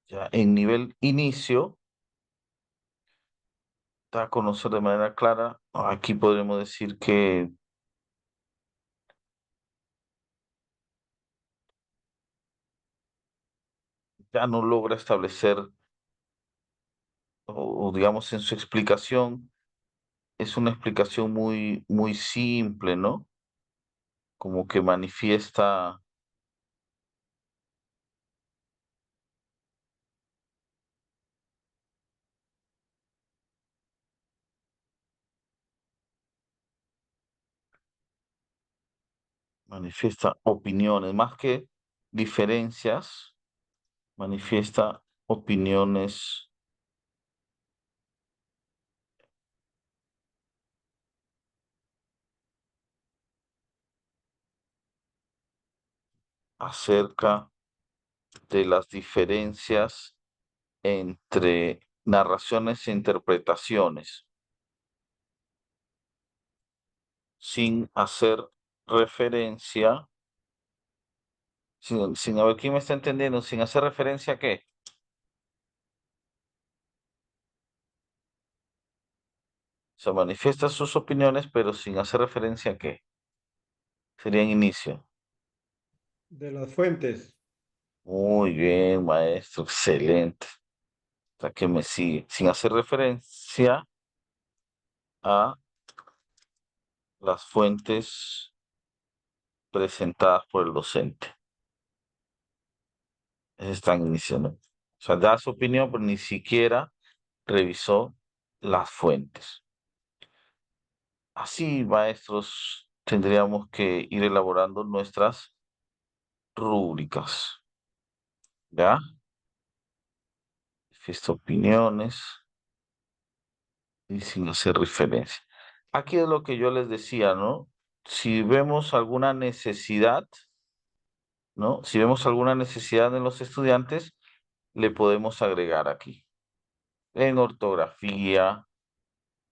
Ya en nivel inicio, da a conocer de manera clara. Aquí podremos decir que ya no logra establecer, o digamos en su explicación, es una explicación muy, muy simple, ¿no? Como que manifiesta opiniones, más que diferencias, manifiesta opiniones acerca de las diferencias entre narraciones e interpretaciones, sin hacer referencia, sin a ver quién me está entendiendo, sin hacer referencia a qué. Se manifiesta sus opiniones, pero sin hacer referencia a qué. Sería en inicio. De las fuentes. Muy bien, maestro, excelente. Hasta que me sigue. Sin hacer referencia a las fuentes presentadas por el docente. Ese está en inicio, ¿no? O sea, da su opinión, pero ni siquiera revisó las fuentes. Así, maestros, tendríamos que ir elaborando nuestras rúbricas. ¿Ya? Fiesta opiniones y sin hacer referencia. Aquí es lo que yo les decía, ¿no? Si vemos alguna necesidad, ¿no? Si vemos alguna necesidad en los estudiantes, le podemos agregar aquí. En ortografía,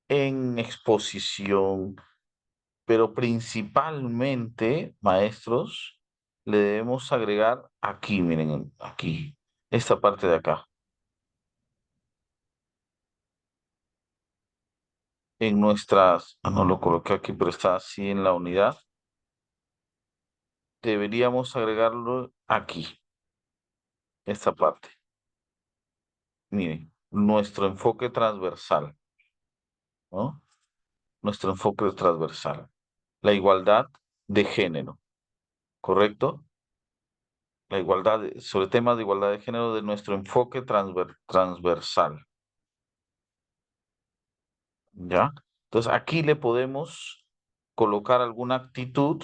en exposición, pero principalmente, maestros, le debemos agregar aquí, miren, aquí, esta parte de acá. En nuestras, no lo coloqué aquí, pero está así en la unidad. Deberíamos agregarlo aquí, esta parte. Miren, nuestro enfoque transversal, ¿no? Nuestro enfoque transversal. La igualdad de género, ¿correcto? La igualdad, sobre temas de igualdad de género de nuestro enfoque transversal. ¿Ya? Entonces aquí le podemos colocar alguna actitud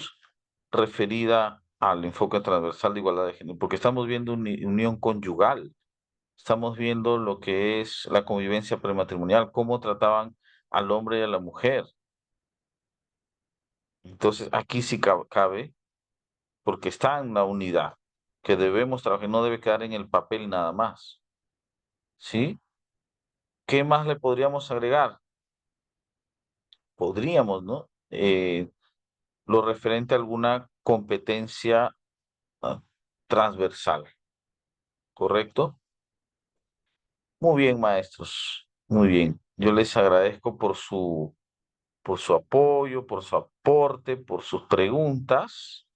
referida al enfoque transversal de igualdad de género, porque estamos viendo unión conyugal, estamos viendo lo que es la convivencia prematrimonial, cómo trataban al hombre y a la mujer. Entonces aquí sí cabe, porque está en la unidad, que debemos trabajar, no debe quedar en el papel nada más. ¿Sí? ¿Qué más le podríamos agregar? Podríamos, ¿no? Lo referente a alguna competencia transversal, ¿correcto? Muy bien, maestros, muy bien. Yo les agradezco por su apoyo, por su aporte, por sus preguntas.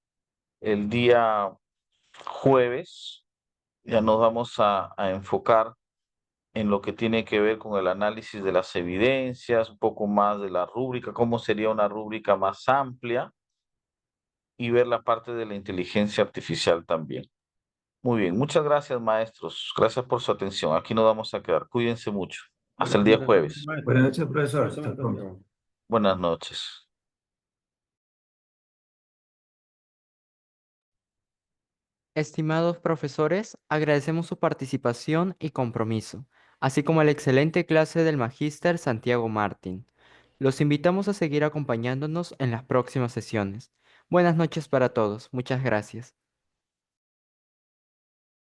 El día jueves ya nos vamos a enfocar en lo que tiene que ver con el análisis de las evidencias, un poco más de la rúbrica, cómo sería una rúbrica más amplia y ver la parte de la inteligencia artificial también. Muy bien, muchas gracias, maestros. Gracias por su atención. Aquí nos vamos a quedar. Cuídense mucho. Hasta el día jueves. Buenas noches, profesor. Hasta pronto. Buenas noches. Estimados profesores, agradecemos su participación y compromiso, así como la excelente clase del magíster Santiago Martín. Los invitamos a seguir acompañándonos en las próximas sesiones. Buenas noches para todos. Muchas gracias.